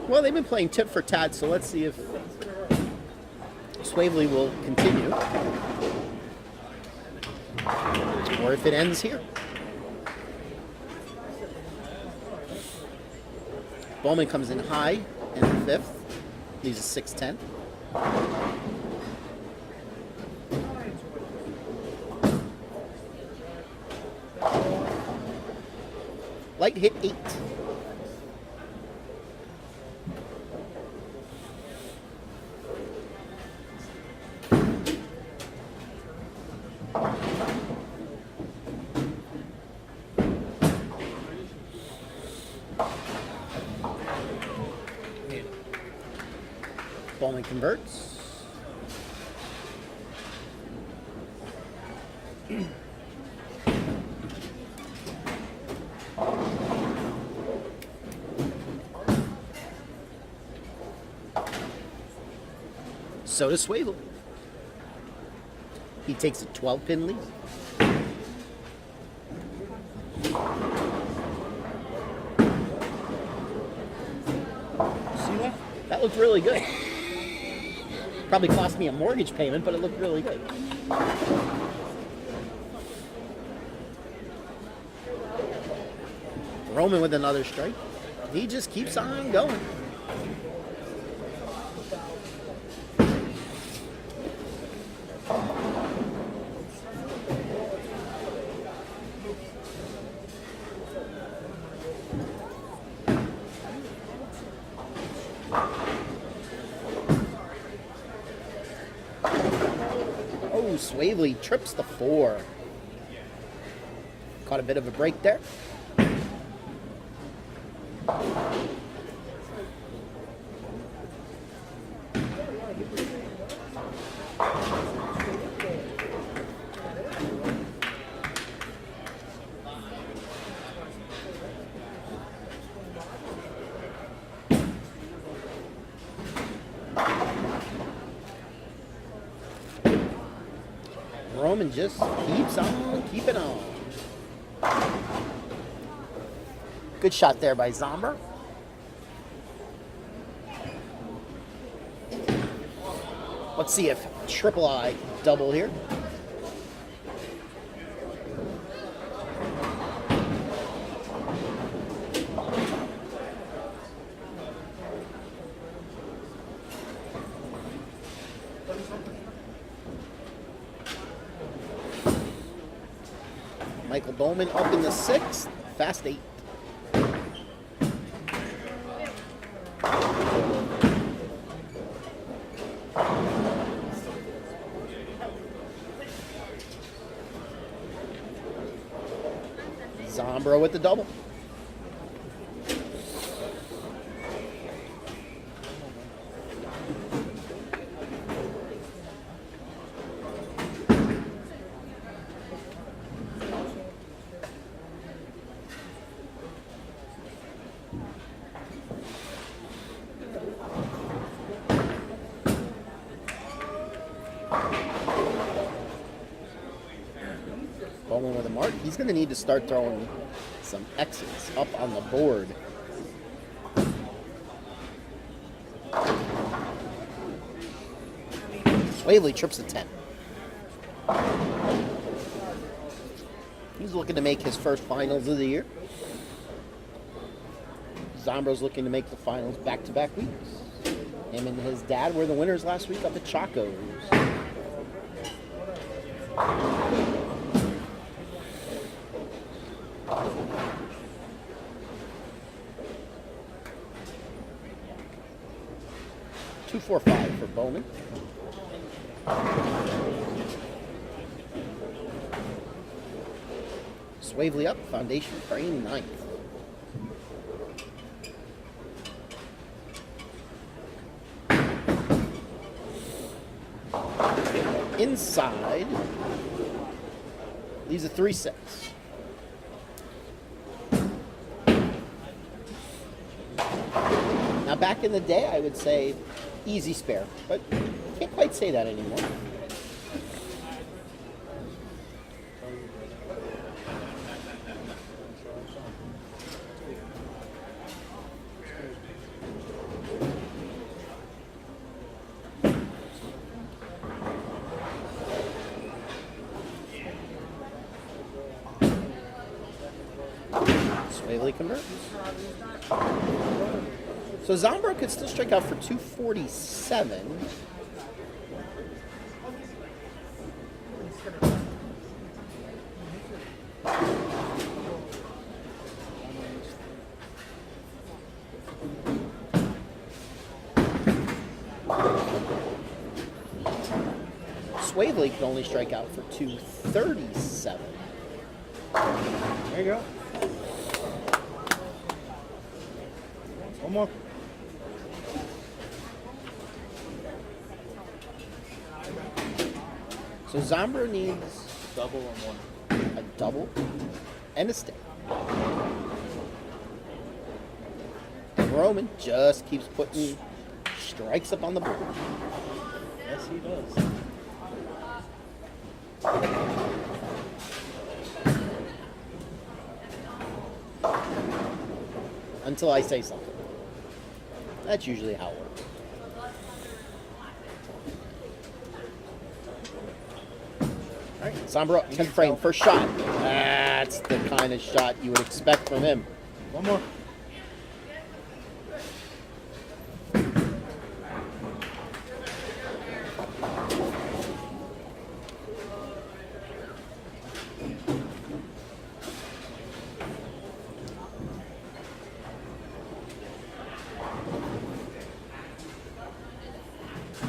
Well, they've been playing tit for tat, so let's see if Swavely will continue. Or if it ends here. Bowman comes in high in the 5th. Leaves a 6-10. Light hit 8. Bowman converts. So does Swavely. He takes a 12-pin lead. See that? That looked really good. Probably cost me a mortgage payment, but it looked really good. Roman with another strike. He just keeps on going. Swavely trips the 4. Caught a bit of a break there. Roman just keeps on keeping on. Good shot there by Zombro. Let's see if Triple I double here. Michael Bowman up in the 6th, fast 8. Zombro with the double. Bowman with a mark. He's going to need to start throwing some X's up on the board. Swavely trips a 10. He's looking to make his first finals of the year. Zombro's looking to make the finals back-to-back weeks. Him and his dad were the winners last week up at Chaco's. 245 for Bowman. Swavely up, foundation frame 9th. Inside, these are 3 sets. Now, back in the day, I would say easy spare, but can't quite say that anymore. Swavely converts. So Zombro could still strike out for 247. Swavely can only strike out for 237. There you go. One more. So Zombro needs Double on one. a double and a stick. And Roman just keeps putting strikes up on the board. Yes, he does. Until I say something. That's usually how it works. All right, Zombro, 10th frame, first shot. That's the kind of shot you would expect from him. One more.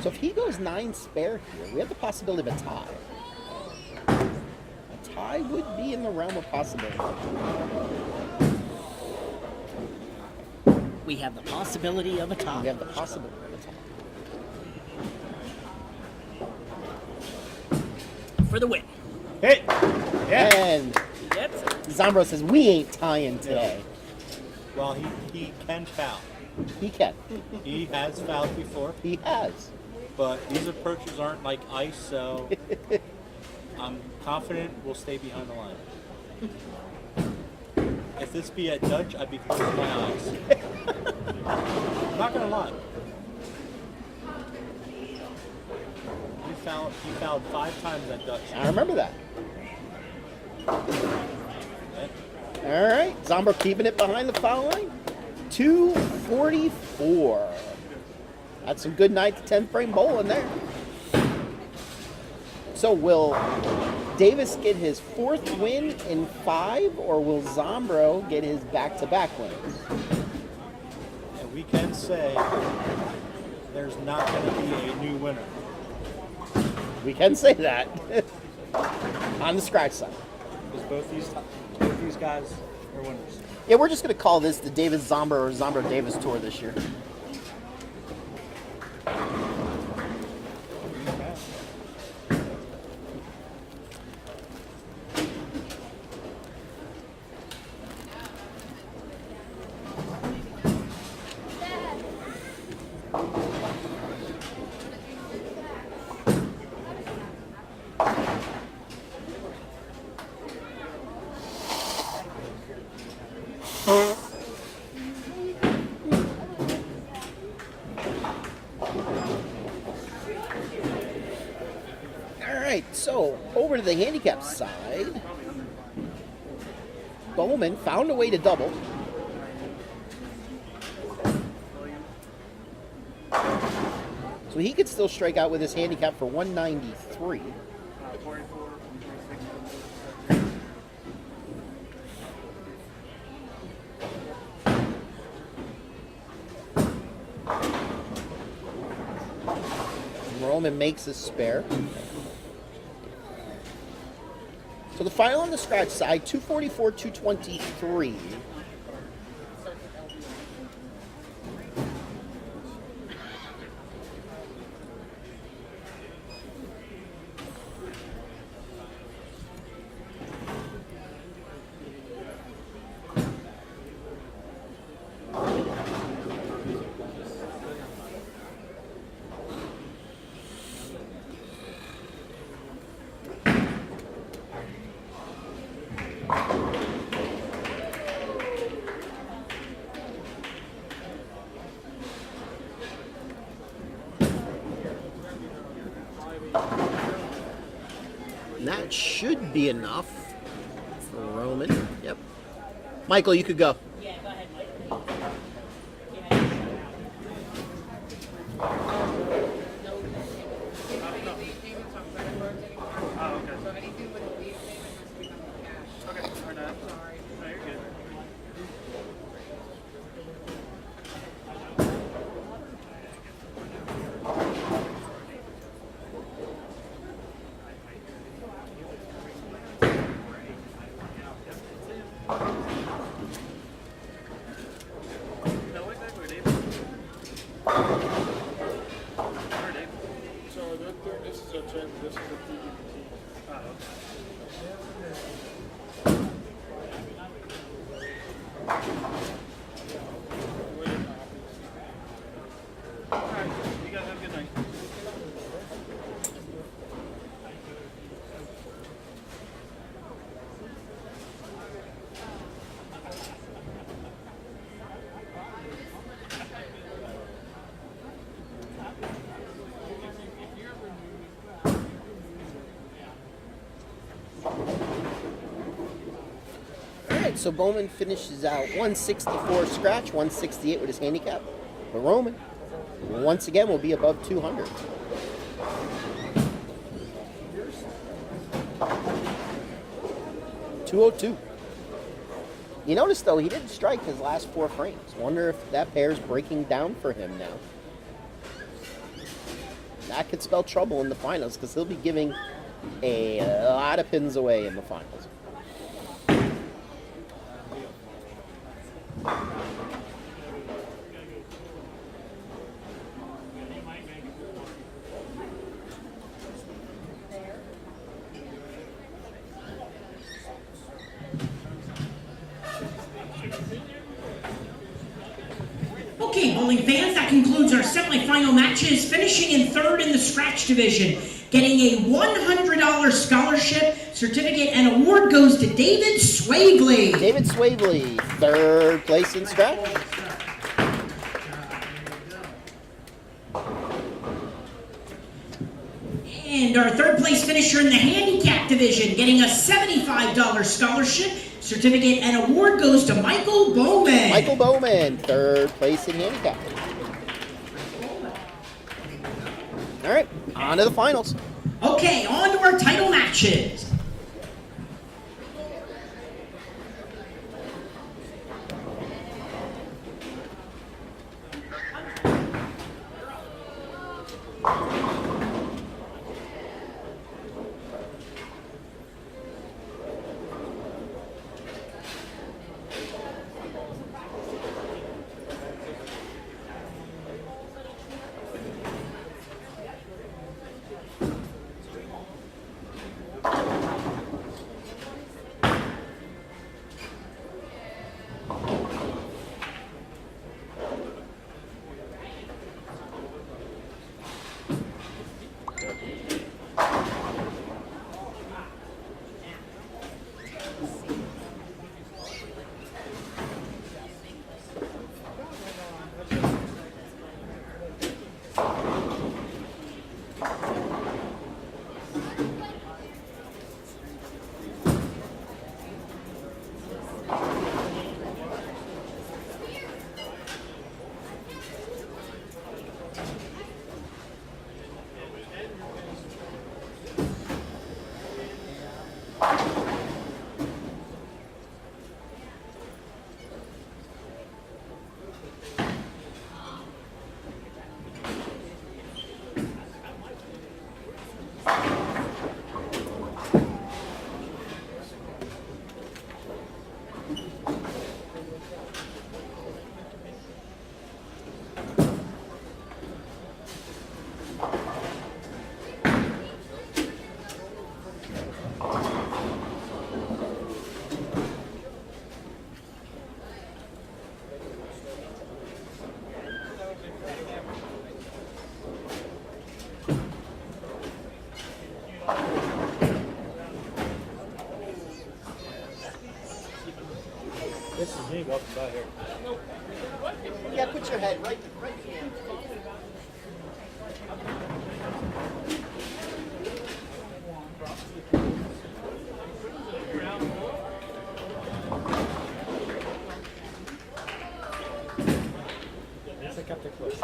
So if he goes 9 spare here, we have the possibility of a tie. A tie would be in the realm of possibility. We have the possibility of a We tie. have the possibility of a tie. For the win. Hey! Yeah! And Yep. Zombro says, we ain't tying today. Well, he can foul. He can. He has fouled before, He has. but these approaches aren't like ice, so I'm confident we'll stay behind the line. If this be at Dutch, I'd be closing my eyes. I'm not gonna lie. He fouled 5 times at Dutch. I remember that. Yeah. All right. Zombro keeping it behind the foul line. 244. That's some good night to 10th frame bowling there. So will Davis get his 4th win in 5, or will Zombro get his back-to-back wins? And we can say there's not going to be a new winner. We can say that on the scratch side. Because both these guys are winners. Yeah, we're just going to call this the Davis Zombro or Zombro Davis tour this year. Alright, so over to the handicap side. Bowman found a way to double. So he could still strike out with his handicap for 193. Bowman makes a spare. So the final on the scratch side, 244, 223. And that should be enough for Roman. Yep. Michael, you could go. Yeah, go ahead, Mike. This is a PJBT. Alright, you guys have a good night. Alright, so Bowman finishes out 164 scratch, 168 with his handicap. But Roman, once again, will be above 200. $202. You notice, though, he didn't strike his last 4 frames. Wonder if that pair's breaking down for him now. That could spell trouble in the finals, because he'll be giving a lot of pins away in the finals. Okay, bowling fans, that concludes our semifinal matches. Finishing in third in the scratch division, getting a $100 scholarship certificate and award goes to David Swavely. David Swavely, third place in scratch. And our third place finisher in the handicap division, getting a $75 scholarship certificate and award goes to Michael Bowman. Michael Bowman, third place in handicap. All right, on to the finals. Okay, on to our title matches. About here. Yeah, put your head right here. Pick up the clip.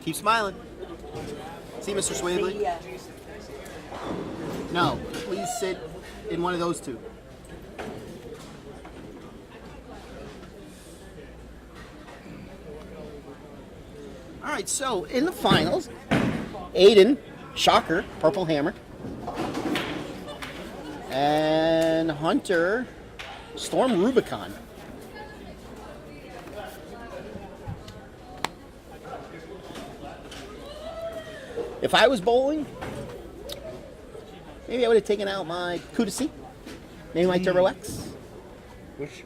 Keep smiling. See, Mr. Swavely? No, please sit in one of those two. All right, so in the finals, Aiden, shocker, Purple Hammer, and Hunter, Storm Rubicon. If I was bowling, maybe I would have taken out my Courtesy, maybe my Turbo X. Which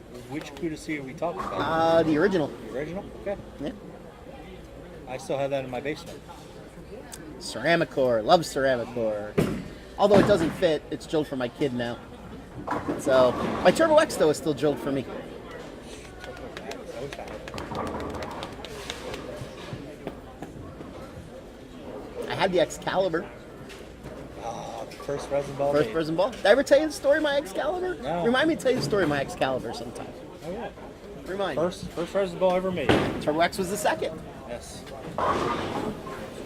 Courtesy are we talking about? The original. The original? Okay. Yeah. I still have that in my basement. Ceramic core, love ceramic core. Although it doesn't fit, it's drilled for my kid now. So my Turbo X though is still drilled for me. I had the Excalibur. Oh, first resin ball. First resin ball. Did I ever tell you the story of my Excalibur? No. Remind me to tell you the story of my Excalibur sometime. Oh yeah. Remind me. First resin ball ever made. Turbo X was the second. Yes.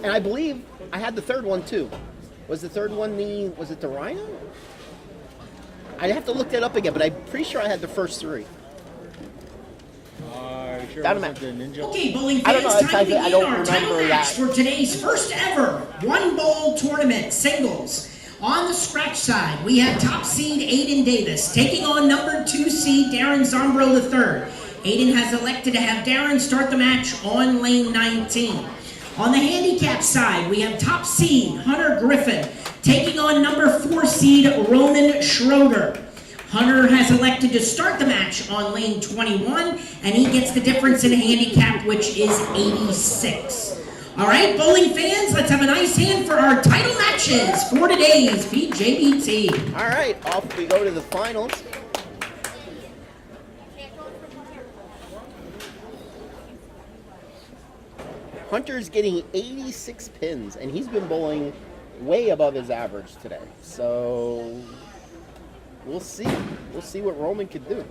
And I believe I had the third one too. Was the third one was it the Rhino? I'd have to look that up again, but I'm pretty sure I had the first three. Sure Down wasn't the Ninja? Okay, bowling I don't fans, know, time to begin I don't our title remember match that. for today's first ever one bowl tournament singles. On the scratch side, we have top seed Aiden Davis taking on number 2 seed Darren Zombro III. Aiden has elected to have Darren start the match on lane 19. On the handicap side, we have top seed Hunter Griffin taking on number 4 seed Ronan Schroeder. Hunter has elected to start the match on lane 21, and he gets the difference in handicap, which is 86. All right, bowling fans, let's have a nice hand for our title matches for today's PJBT. All right, off we go to the finals. Hunter's getting 86 pins, and he's been bowling way above his average today. So we'll see. We'll see what Roman could do.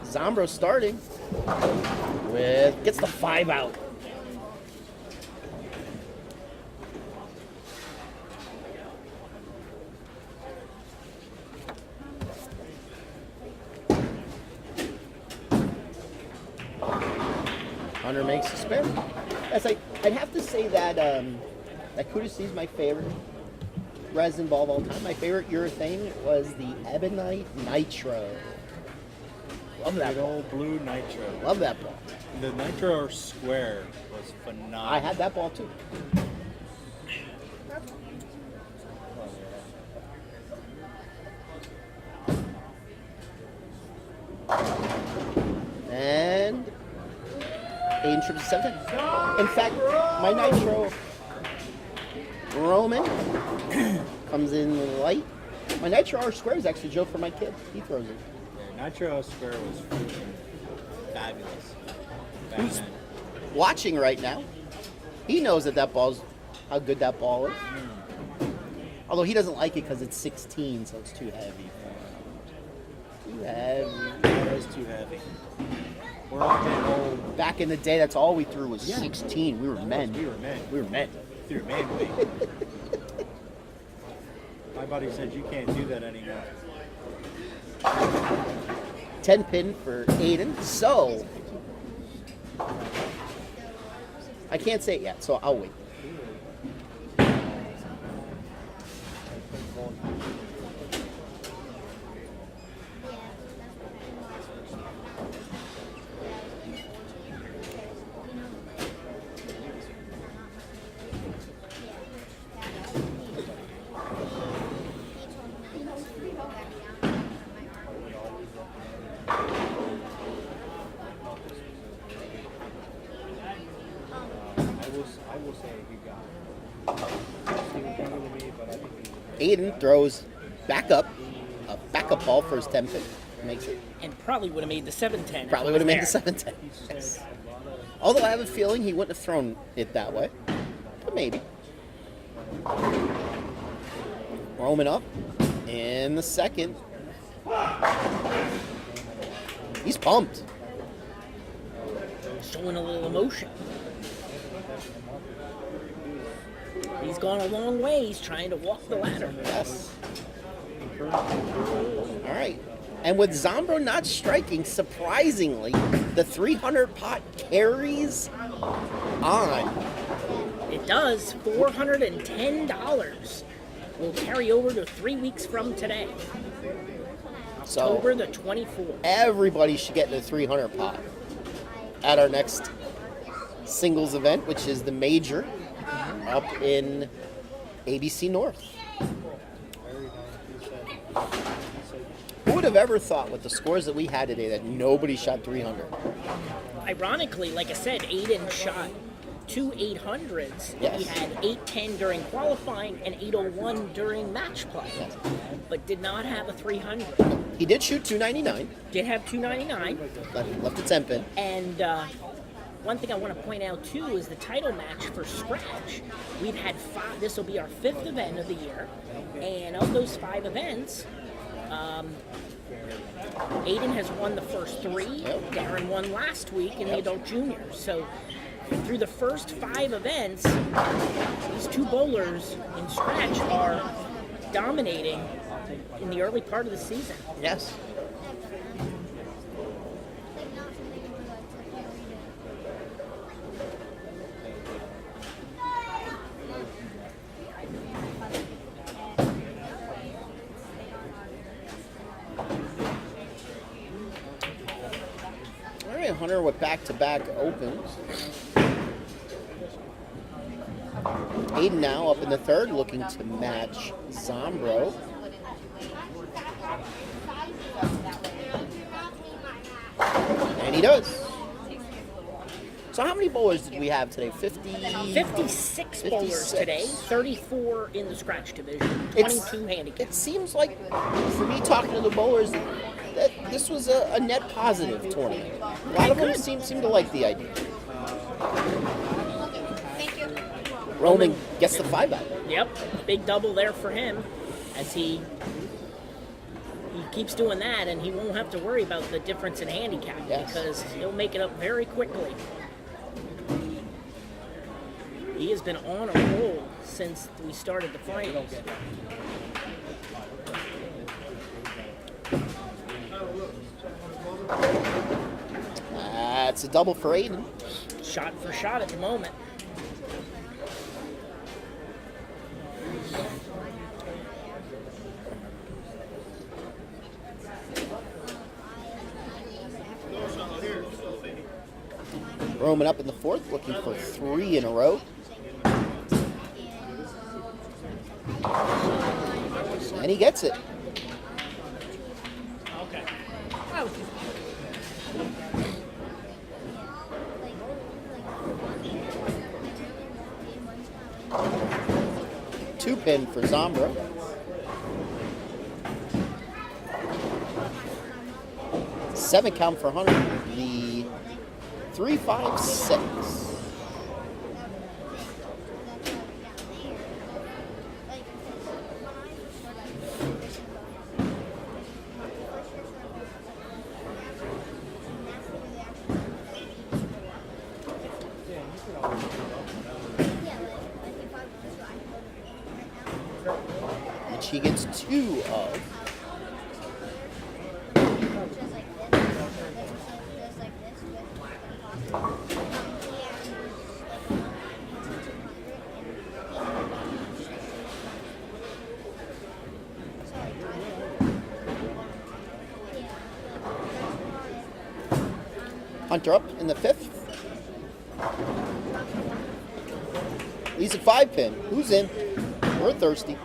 Zombro starting gets the 5 out. Hunter makes a spin. That's like I'd have to say that that Kudus is my favorite resin ball of all time. My favorite urethane was the Ebonite Nitro. Love that Good ball. old blue nitro. Love that ball. The nitro square was phenomenal. I had that ball too. And Aiden trips to 7. In fact, my Nitro Roman comes in light. My Nitro R square is actually Joe for my kid. He throws it. Yeah, nitro square was freaking fabulous. Back Who's then. watching right now? He knows that ball's how good that ball is. Although he doesn't like it because it's 16, so it's too heavy. Too heavy. That was too heavy. We're all getting old. Back in the day, that's all we threw was Yeah. 16. We were men. We were men. We were men. Through man weight. My buddy said you can't do that anymore. 10 pin for Aiden. So I can't say it yet, so I'll wait. I will say you got it. Aiden throws back up, a backup ball for his 10 pin. Makes it. And probably would have made the 7-10. Probably would have made the 7-10. Yes. Although I have a feeling he wouldn't have thrown it that way. But maybe. Roman up in the second. He's pumped. Showing a little emotion. He's gone a long way. He's trying to walk the ladder. Yes. All right. And with Zombro not striking, surprisingly, the 300 pot carries on. It does. $410 will carry over to 3 weeks from today. So October the 24th. everybody should get in the 300 pot at our next singles event, which is the major up in ABC North. Who would have ever thought with the scores that we had today that nobody shot 300? Ironically, like I said, Aiden shot 2 800s. Yes. He had 810 during qualifying and 801 during match play, Yes. but did not have a 300. He did shoot 299, Did have 299. left a 10 pin. And one thing I want to point out too is the title match for Scratch. We've had 5. This will be our 5th event of the year, and of those 5 events, Aiden has won the first 3. Yep. Darren won last week in the adult juniors. So through the first 5 events, these 2 bowlers in Scratch are dominating in the early part of the season. Yes. All right, Hunter with back-to-back opens. Aiden now up in the third, looking to match Zombro. And he does. So how many bowlers did we have today? 56 bowlers 56. today, 34 in the Scratch division, It's- 22 handicap. It seems like, for me talking to the bowlers, that this was a net positive tournament. A lot of them seem to like the idea. Thank you. Roman gets the 5 out. Yep, big double there for him as he keeps doing that, and he won't have to worry about the difference in handicap Yes. because he'll make it up very quickly. He has been on a roll since we started the finals. That's a double for Aiden. Shot for shot at the moment. Roman up in the fourth, looking for 3 in a row. And he gets it. Okay. 2 pin for Zombro. Seven count for Hunter. The 3-5-6. Which he gets 2 of. Hunter up in the 5th. He's a 5 pin. Who's in? We're thirsty.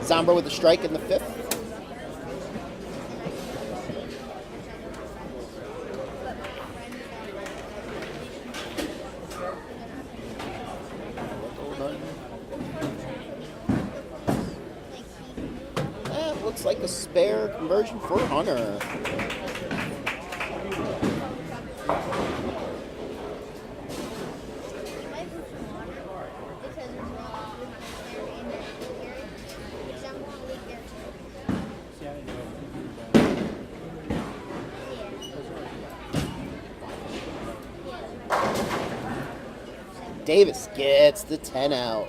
Zombro with a strike in the 5th. Looks like a spare conversion for Hunter. Davis gets the 10 out.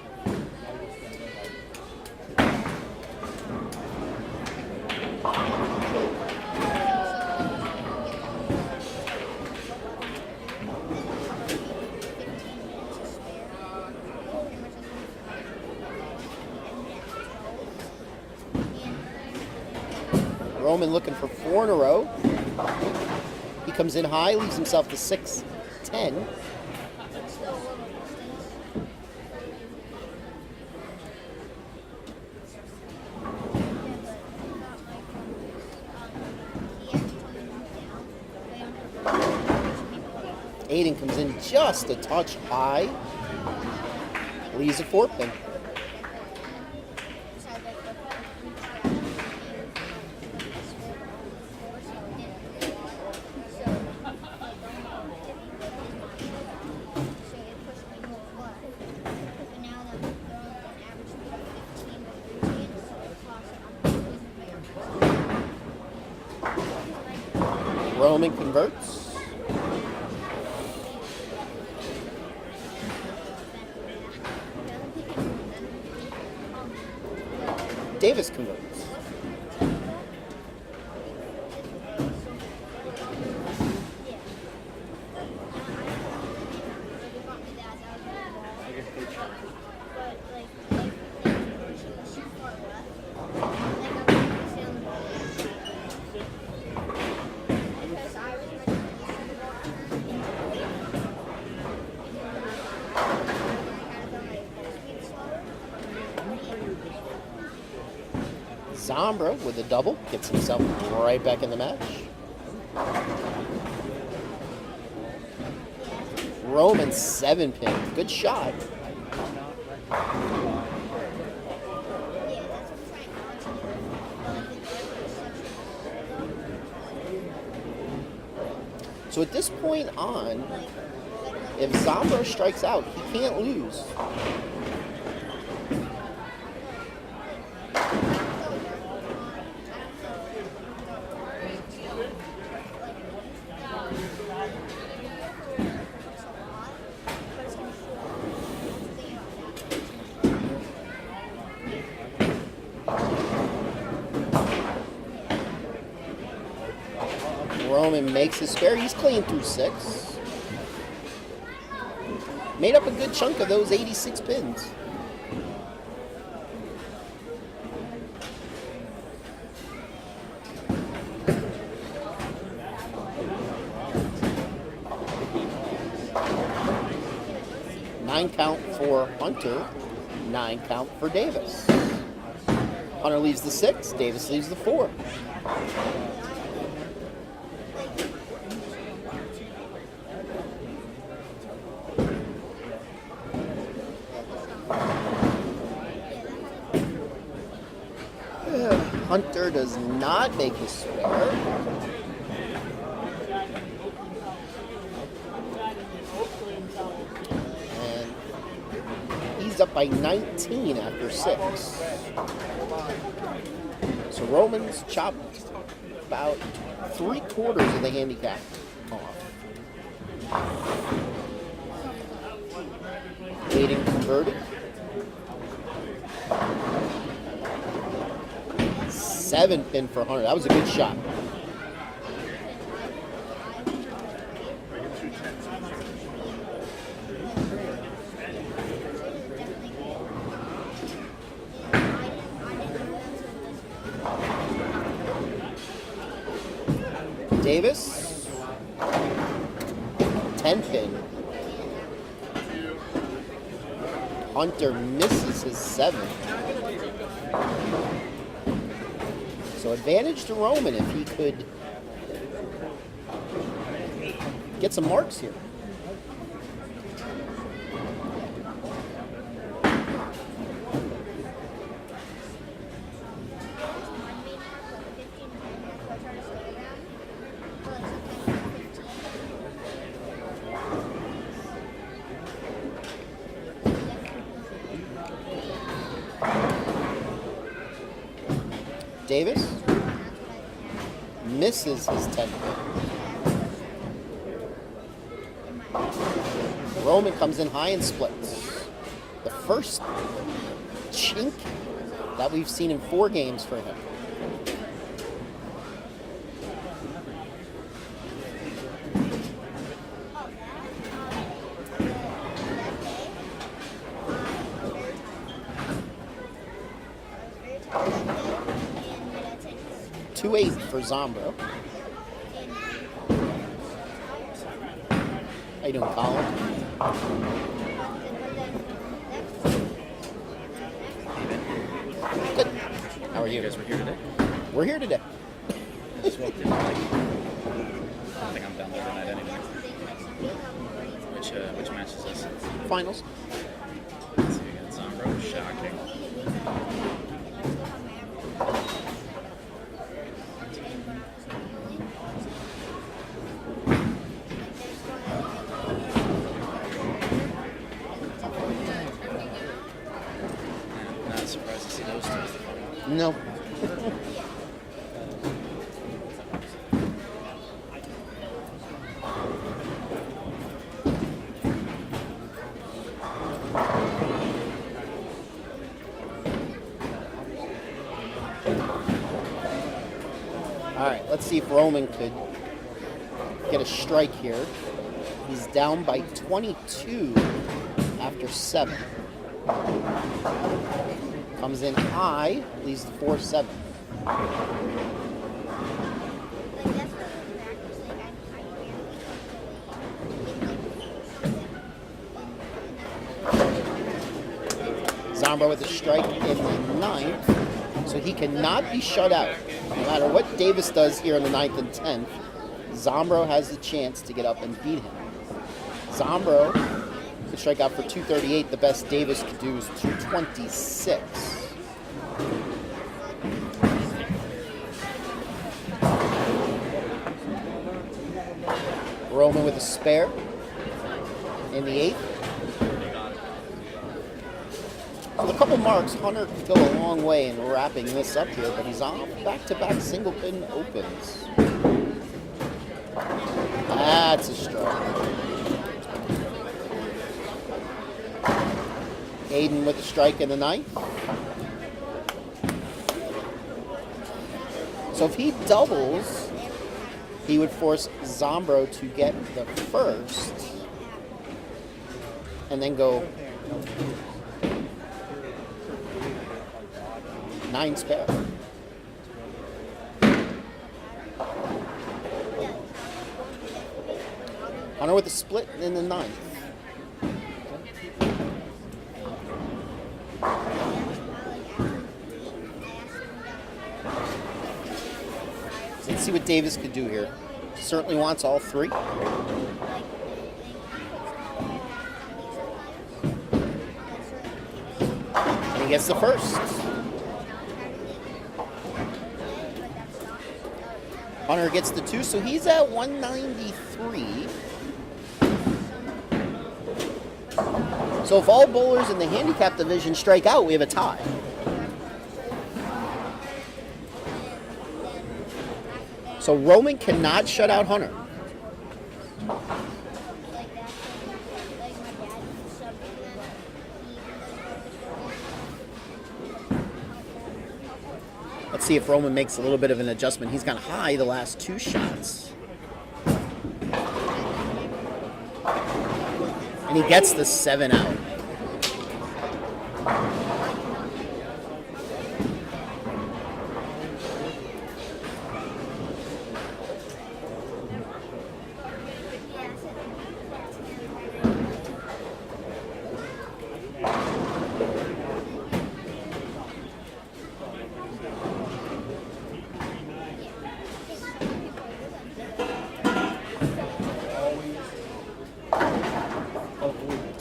Roman looking for 4 in a row. He comes in high, leaves himself to 6-10. Aiden comes in just a touch high. Leaves a 4 pin. Roman converts. Davis converts. Zombro with a double, gets himself right back in the match. Roman 7 pin, good shot. So at this point on, if Zombro strikes out, he can't lose. Roman makes his spare. He's clean through 6. Made up a good chunk of those 86 pins. 9 count for Hunter, 9 count for Davis. Hunter leaves the 6, Davis leaves the 4. Hunter does not make his square. And he's up by 19 after 6. So Roman's chopped about 3/4 of the handicap off. Waiting converted. 7 pin for Hunter. That was a good shot. Davis, 10 pin. Hunter misses his 7. So advantage to Roman if he could get some marks here. Davis misses his 10 pin. Roman comes in high and splits. The first chink that we've seen in 4 games for him. $2.8 for Zombro. How you doing, Colin? Good. How are you? You guys were here today? We're here today. Just walked in. I think I'm down there tonight anyway. Which match is this? Finals. Let's see, we got Zombro, shocking. Not surprised to see those two as the final. No. All right, let's see if Roman could get a strike here. He's down by 22 after 7. Comes in high, leaves the 4-7. Zombro with a strike in the 9th, so he cannot be shut out. No matter what Davis does here in the 9th and 10th, Zombro has the chance to get up and beat him. Zombro could strike out for 238. The best Davis could do is 226. Roman with a spare in the 8th. With a couple marks, Hunter could go a long way in wrapping this up here, but he's on back-to-back single pin opens. That's a strike. Aiden with a strike in the 9th. So if he doubles, he would force Zombro to get the first and then go 9 spare. Hunter with a split in the 9th. see what Davis could do here. Certainly wants all three. And he gets the first. Hunter gets the 2, so he's at 193. So if all bowlers in the handicap division strike out, we have a tie. So Roman cannot shut out Hunter. Let's see if Roman makes a little bit of an adjustment. He's gone high the last 2 shots. And he gets the 7 out.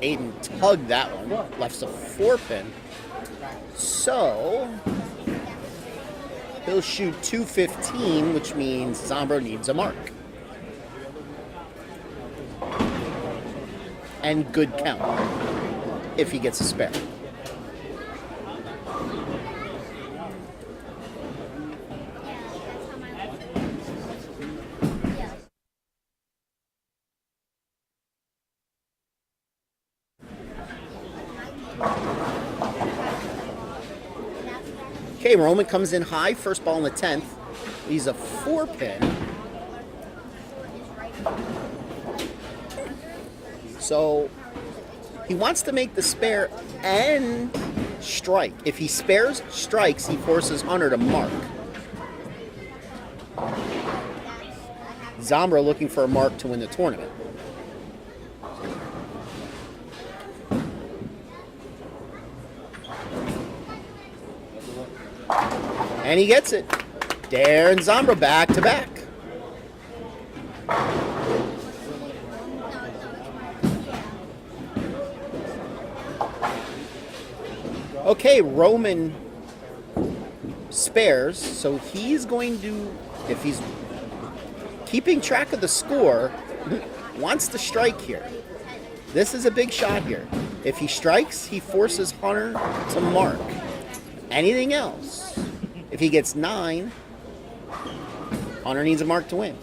Aiden tugged that one, left a 4-pin. So he'll shoot 215, which means Zombro needs a mark. And good count if he gets a spare. Okay, Roman comes in high, first ball in the 10th. He's a 4-pin. So he wants to make the spare and strike. If he spares, strikes, he forces Hunter to mark. Zombro looking for a mark to win the tournament. And he gets it. Dare and Zombro back to back. Okay, Roman spares, so he's going to, if he's keeping track of the score, wants to strike here. This is a big shot here. If he strikes, he forces Hunter to mark. Anything else? If he gets 9, Hunter needs a mark to win.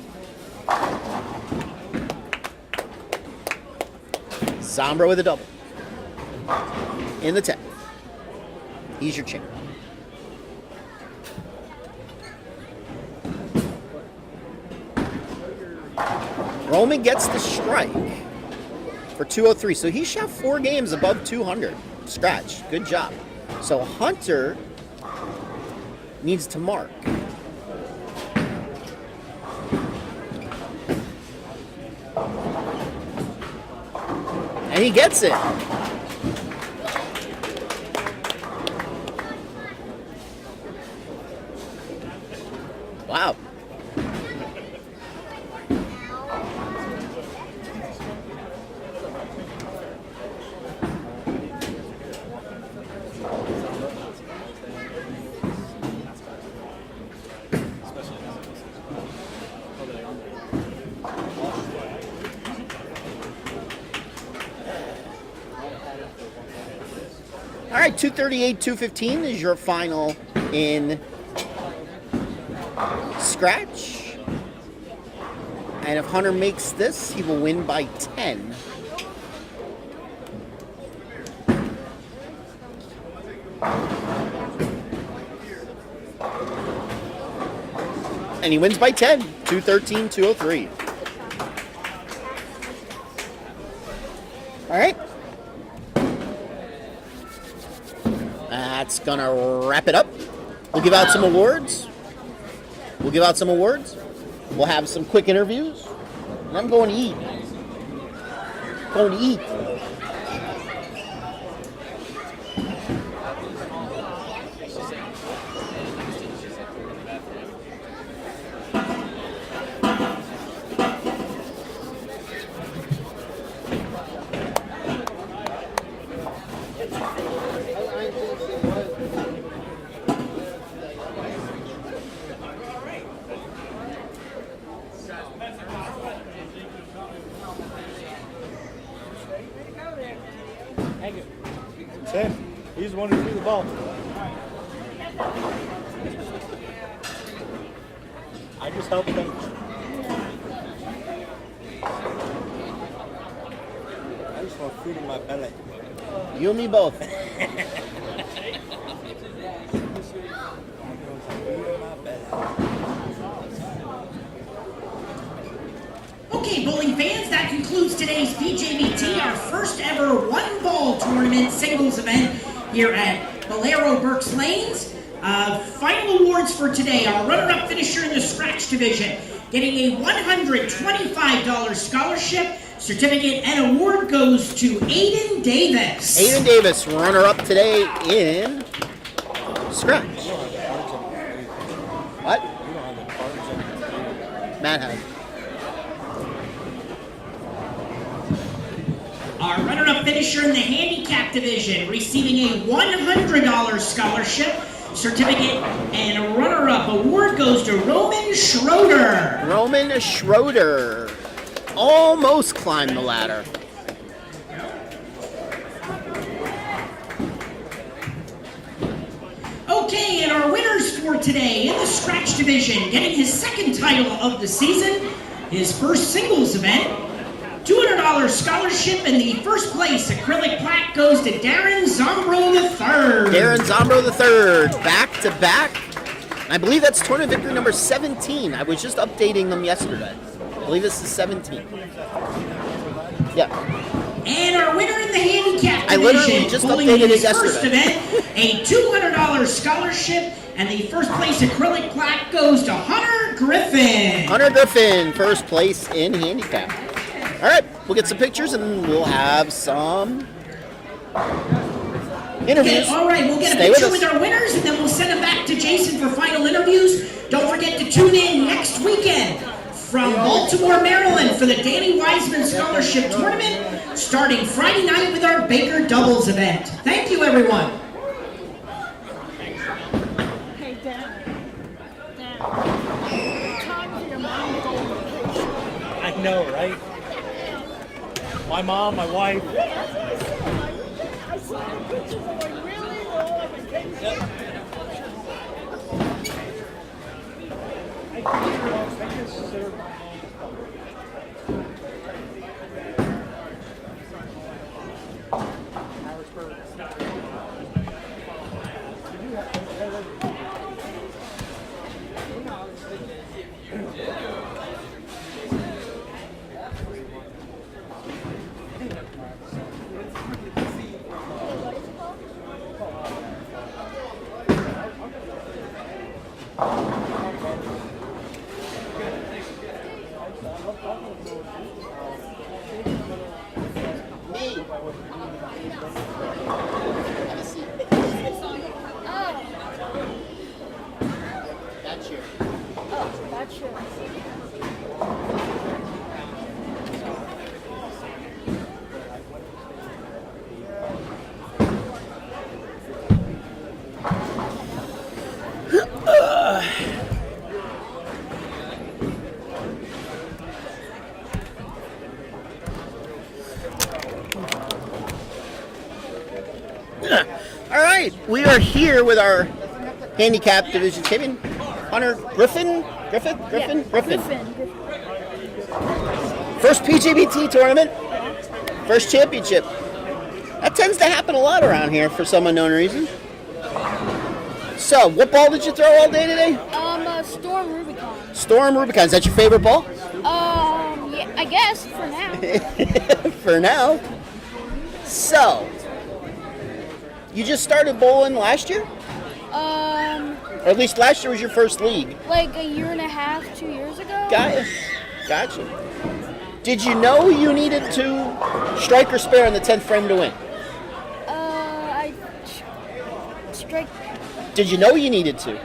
Zombro with a double. In the 10th. He's your champ. Roman gets the strike for 203. So he shot 4 games above 200. Scratch. Good job. So Hunter needs to mark. And he gets it. Wow. All right, 238, 215 is your final in scratch. And if Hunter makes this, he will win by 10. And he wins by 10, 213, 203. All right. That's gonna wrap it up. We'll give out some awards. We'll have some quick interviews. And I'm going to eat. It's him. He's the one who threw the ball. I just helped them. I just want food in my belly. You and me both. Food in my belly. Okay, bowling fans, that concludes today's PJBT, our first ever one-ball tournament singles event here at Bolero Berks Lanes. Final awards for today, our runner-up finisher in the scratch division, getting a $125 scholarship. Certificate and award goes to Aiden Davis. Aiden Davis, runner-up today in scratch. What? Matt has. Our runner-up finisher in the handicap division, receiving a $100 scholarship. Certificate and runner-up award goes to Roman Schroeder. Roman Schroeder almost climbed the ladder. Okay, and our winners for today in the scratch division, getting his second title of the season, his first singles event, $200 scholarship, and the first place acrylic plaque goes to Darren Zombro III. Darren Zombro III, back to back. I believe that's tournament victory number 17. I was just updating them yesterday. I believe this is 17. Yeah. And our winner in the handicap I division, literally just bowling updated his it first yesterday. event, a $200 scholarship, and the first place acrylic plaque goes to Hunter Griffin. Hunter Griffin, first place in handicap. All right, we'll get some pictures and we'll have some interviews. Okay, all right, we'll get a Stay picture with with us. our winners, and then we'll send them back to Jason for final interviews. Don't forget to tune in next weekend from Baltimore, Maryland for the Danny Wiseman Scholarship Tournament, starting Friday night with our Baker Doubles event. Thank you, everyone. Hey, Dad. Dad. Time for your mom to go on vacation. I know, right? My mom, my wife. I saw the pictures of like really low on vacation. That's your. Oh, that's yours. All right, we are here with our handicap division champion, Hunter Griffin. Griffin. First PJBT tournament, first championship. That tends to happen a lot around here for some unknown reason. So, what ball did you throw all day today? Storm Rubicon. Storm Rubicon. Is that your favorite ball? Yeah, I guess for now. For now. So, you just started bowling last year? Or at least last year was your first league. Like a year and a half, 2 years ago. Gotcha. Did you know you needed to strike or spare in the 10th frame to win? I strike. Did you know you needed to?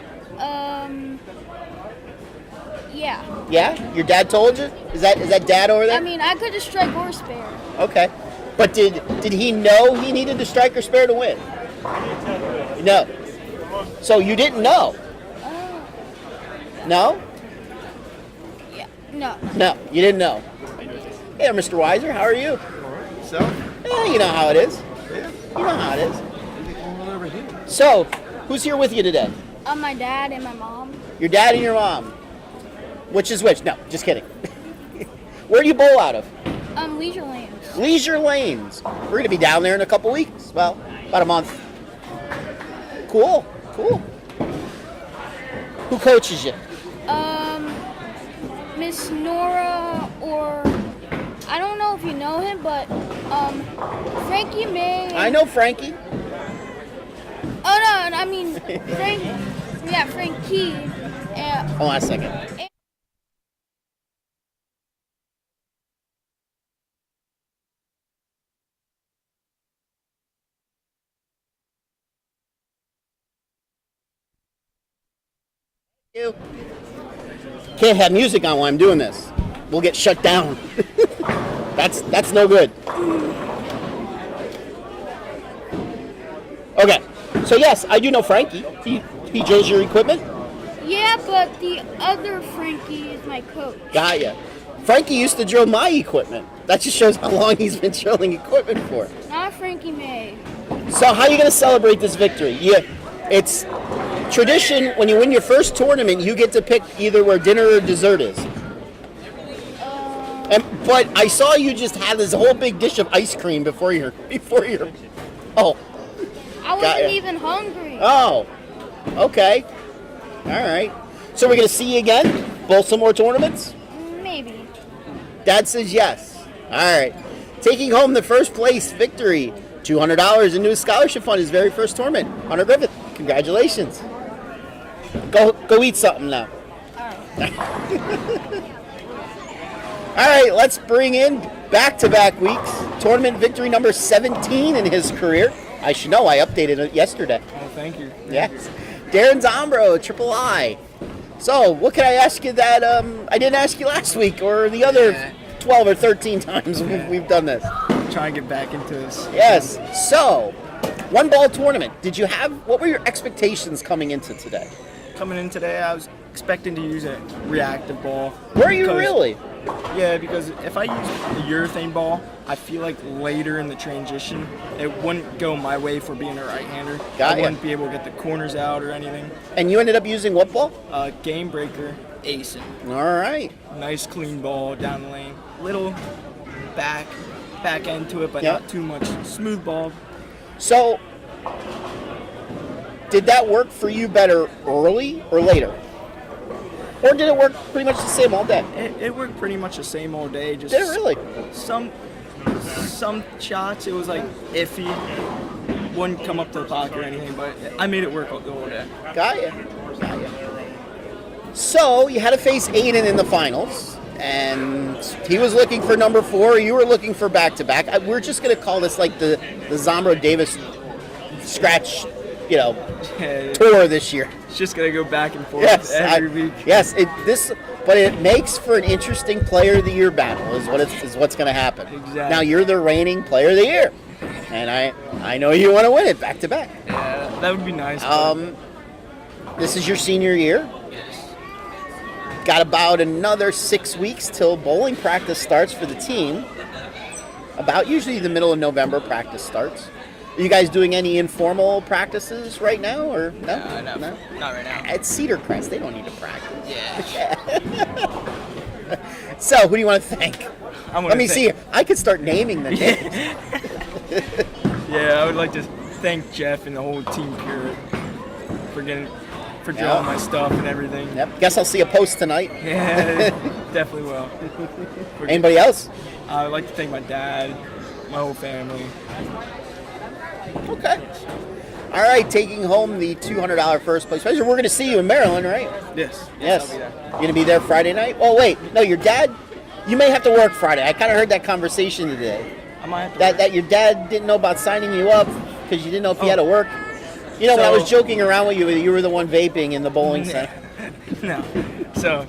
Yeah. Yeah? Your dad told you? Is that dad over there? I mean, I could just strike or spare. Okay. But did he know he needed to strike or spare to win? No. So you didn't know? No? Yeah. No. No, you didn't know. Hey, Mr. Weiser, how are you? So? You know how it is. Yeah. You know how it is. So, who's here with you today? My dad and my mom. Your dad and your mom. Which is which? No, just kidding. Where do you bowl out of? Leisure Lanes. Leisure Lanes. We're going to be down there in a couple weeks. Well, about a month. Cool. Who coaches you? Miss Nora, or I don't know if you know him, but Frankie May. I know Frankie. Oh no, I mean Frank. Yeah, Frankie. Hold on a second. You can't have music on while I'm doing this. We'll get shut down. That's no good. Okay, so yes, I do know Frankie. He drills your equipment. Yeah, but the other Frankie is my coach. Got ya. Frankie used to drill my equipment. That just shows how long he's been drilling equipment for. Not Frankie May. So how are you going to celebrate this victory? It's tradition, when you win your first tournament, you get to pick either where dinner or dessert is. But I saw you just have this whole big dish of ice cream before your. Oh. I wasn't even hungry. Oh. Okay. All right. So we're gonna see you again? Bowl some more tournaments? Maybe. Dad says yes. All right. Taking home the first place victory, $200 into his scholarship fund, his very first tournament. Hunter Griffith, congratulations. Go eat something now. All right, let's bring in back-to-back weeks. Tournament victory number 17 in his career. I should know, I updated it yesterday. Oh, thank you. Yes. Darren Zombro, Triple I. So, what can I ask you that I didn't ask you last week or the other 12 or 13 times we've done this? Trying to get back into this. Yes. So, one ball tournament. What were your expectations coming into today? Coming in today, I was expecting to use a reactive ball. Were you really? Yeah, because if I use the urethane ball, I feel like later in the transition, it wouldn't go my way for being a right-hander. I wouldn't be able to get the corners out or anything. And you ended up using what ball? Game Breaker Ace. All right. Nice clean ball down the lane. Little back end to it, but not too much. Smooth ball. So, did that work for you better early or later? Or did it work pretty much the same all day? It worked pretty much the same all day. Just did it really? Some shots, it was like iffy. Wouldn't come up to the pocket or anything, but I made it work the whole day. Got ya. So, you had to face Aiden in the finals, and he was looking for number 4. You were looking for back-to-back. We're just going to call this like the Zombro Davis scratch, tour this year. It's just gonna go back and forth every week. Yes, but it makes for an interesting Player of the Year battle. Is what's going to happen. Exactly. Now you're the reigning Player of the Year, and I know you want to win it back to back. Yeah, that would be nice. This is your senior year. Yes. Got about another 6 weeks till bowling practice starts for the team. About usually the middle of November practice starts. Are you guys doing any informal practices right now, or no? No, not right now. At Cedar Crest, they don't need to practice. Yeah. So, who do you want to thank? Let me see. I could start naming the names. Yeah, I would like to thank Jeff and the whole team Pure for drawing my stuff and everything. Yep. Guess I'll see a post tonight. Yeah, definitely will. Anybody else? I would like to thank my dad, my whole family. Okay. All right, taking home the $200 first place prize. We're going to see you in Maryland, right? Yes. Yes. I'll be there. You're going to be there Friday night? Oh, wait. No, your dad, you may have to work Friday. I kind of heard that conversation today. I might have to that your dad didn't know about signing you up because you didn't know if he had to work. You know, when I was joking around with you were the one vaping in the bowling center. No. So,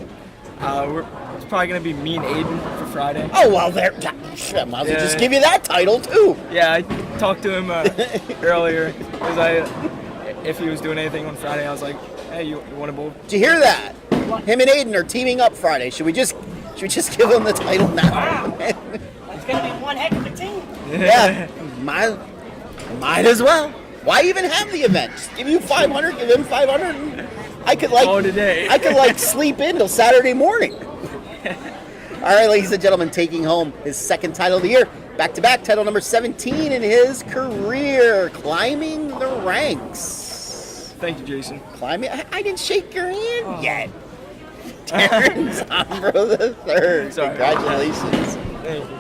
it's probably going to be me and Aiden for Friday. Oh, well, there. Might as well just give you that title, too. Yeah, I talked to him earlier because if he was doing anything on Friday, I was like, hey, you want to bowl? Did you hear that? Him and Aiden are teaming up Friday. Should we just give him the title now? It's going to be one heck of a team. Yeah. Might as well. Why even have the event? Just give you 500, give him 500. And I could today. I could sleep in till Saturday morning. All right, ladies and gentlemen, taking home his second title of the year. Back-to-back title number 17 in his career. Climbing the ranks. Thank you, Jason. Climbing. I didn't shake your hand yet. Darren Zombro the third. Congratulations. Thank you.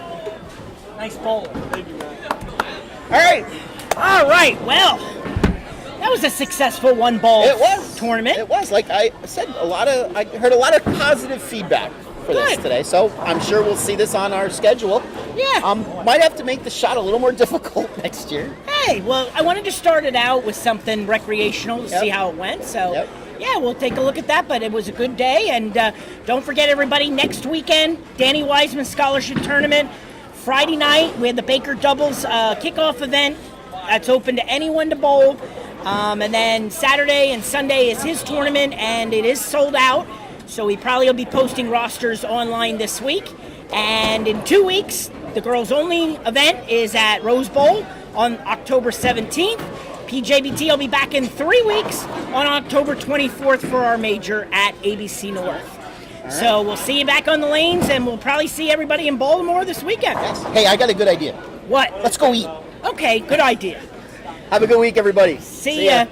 Nice bowler. Thank you, man. All right. Well, that was a successful one-ball tournament. It was. Like I said, I heard a lot of positive feedback for this today. So I'm sure we'll see this on our schedule. Yeah. Might have to make the shot a little more difficult next year. Hey, well, I wanted to start it out with something recreational to see how it went. So, yeah, we'll take a look at that. But it was a good day. And don't forget, everybody, next weekend, Danny Wiseman Scholarship Tournament. Friday night, we had the Baker Doubles kickoff event. That's open to anyone to bowl. And then Saturday and Sunday is his tournament, and it is sold out. So we probably will be posting rosters online this week. And in 2 weeks, the girls-only event is at Rose Bowl on October 17th. PJBT will be back in 3 weeks on October 24th for our major at ABC North. Right. So we'll see you back on the lanes, and we'll probably see everybody in Baltimore this weekend. Yes. Hey, I got a good idea. What? Let's go eat. Okay, good idea. Have a good week, everybody. See ya.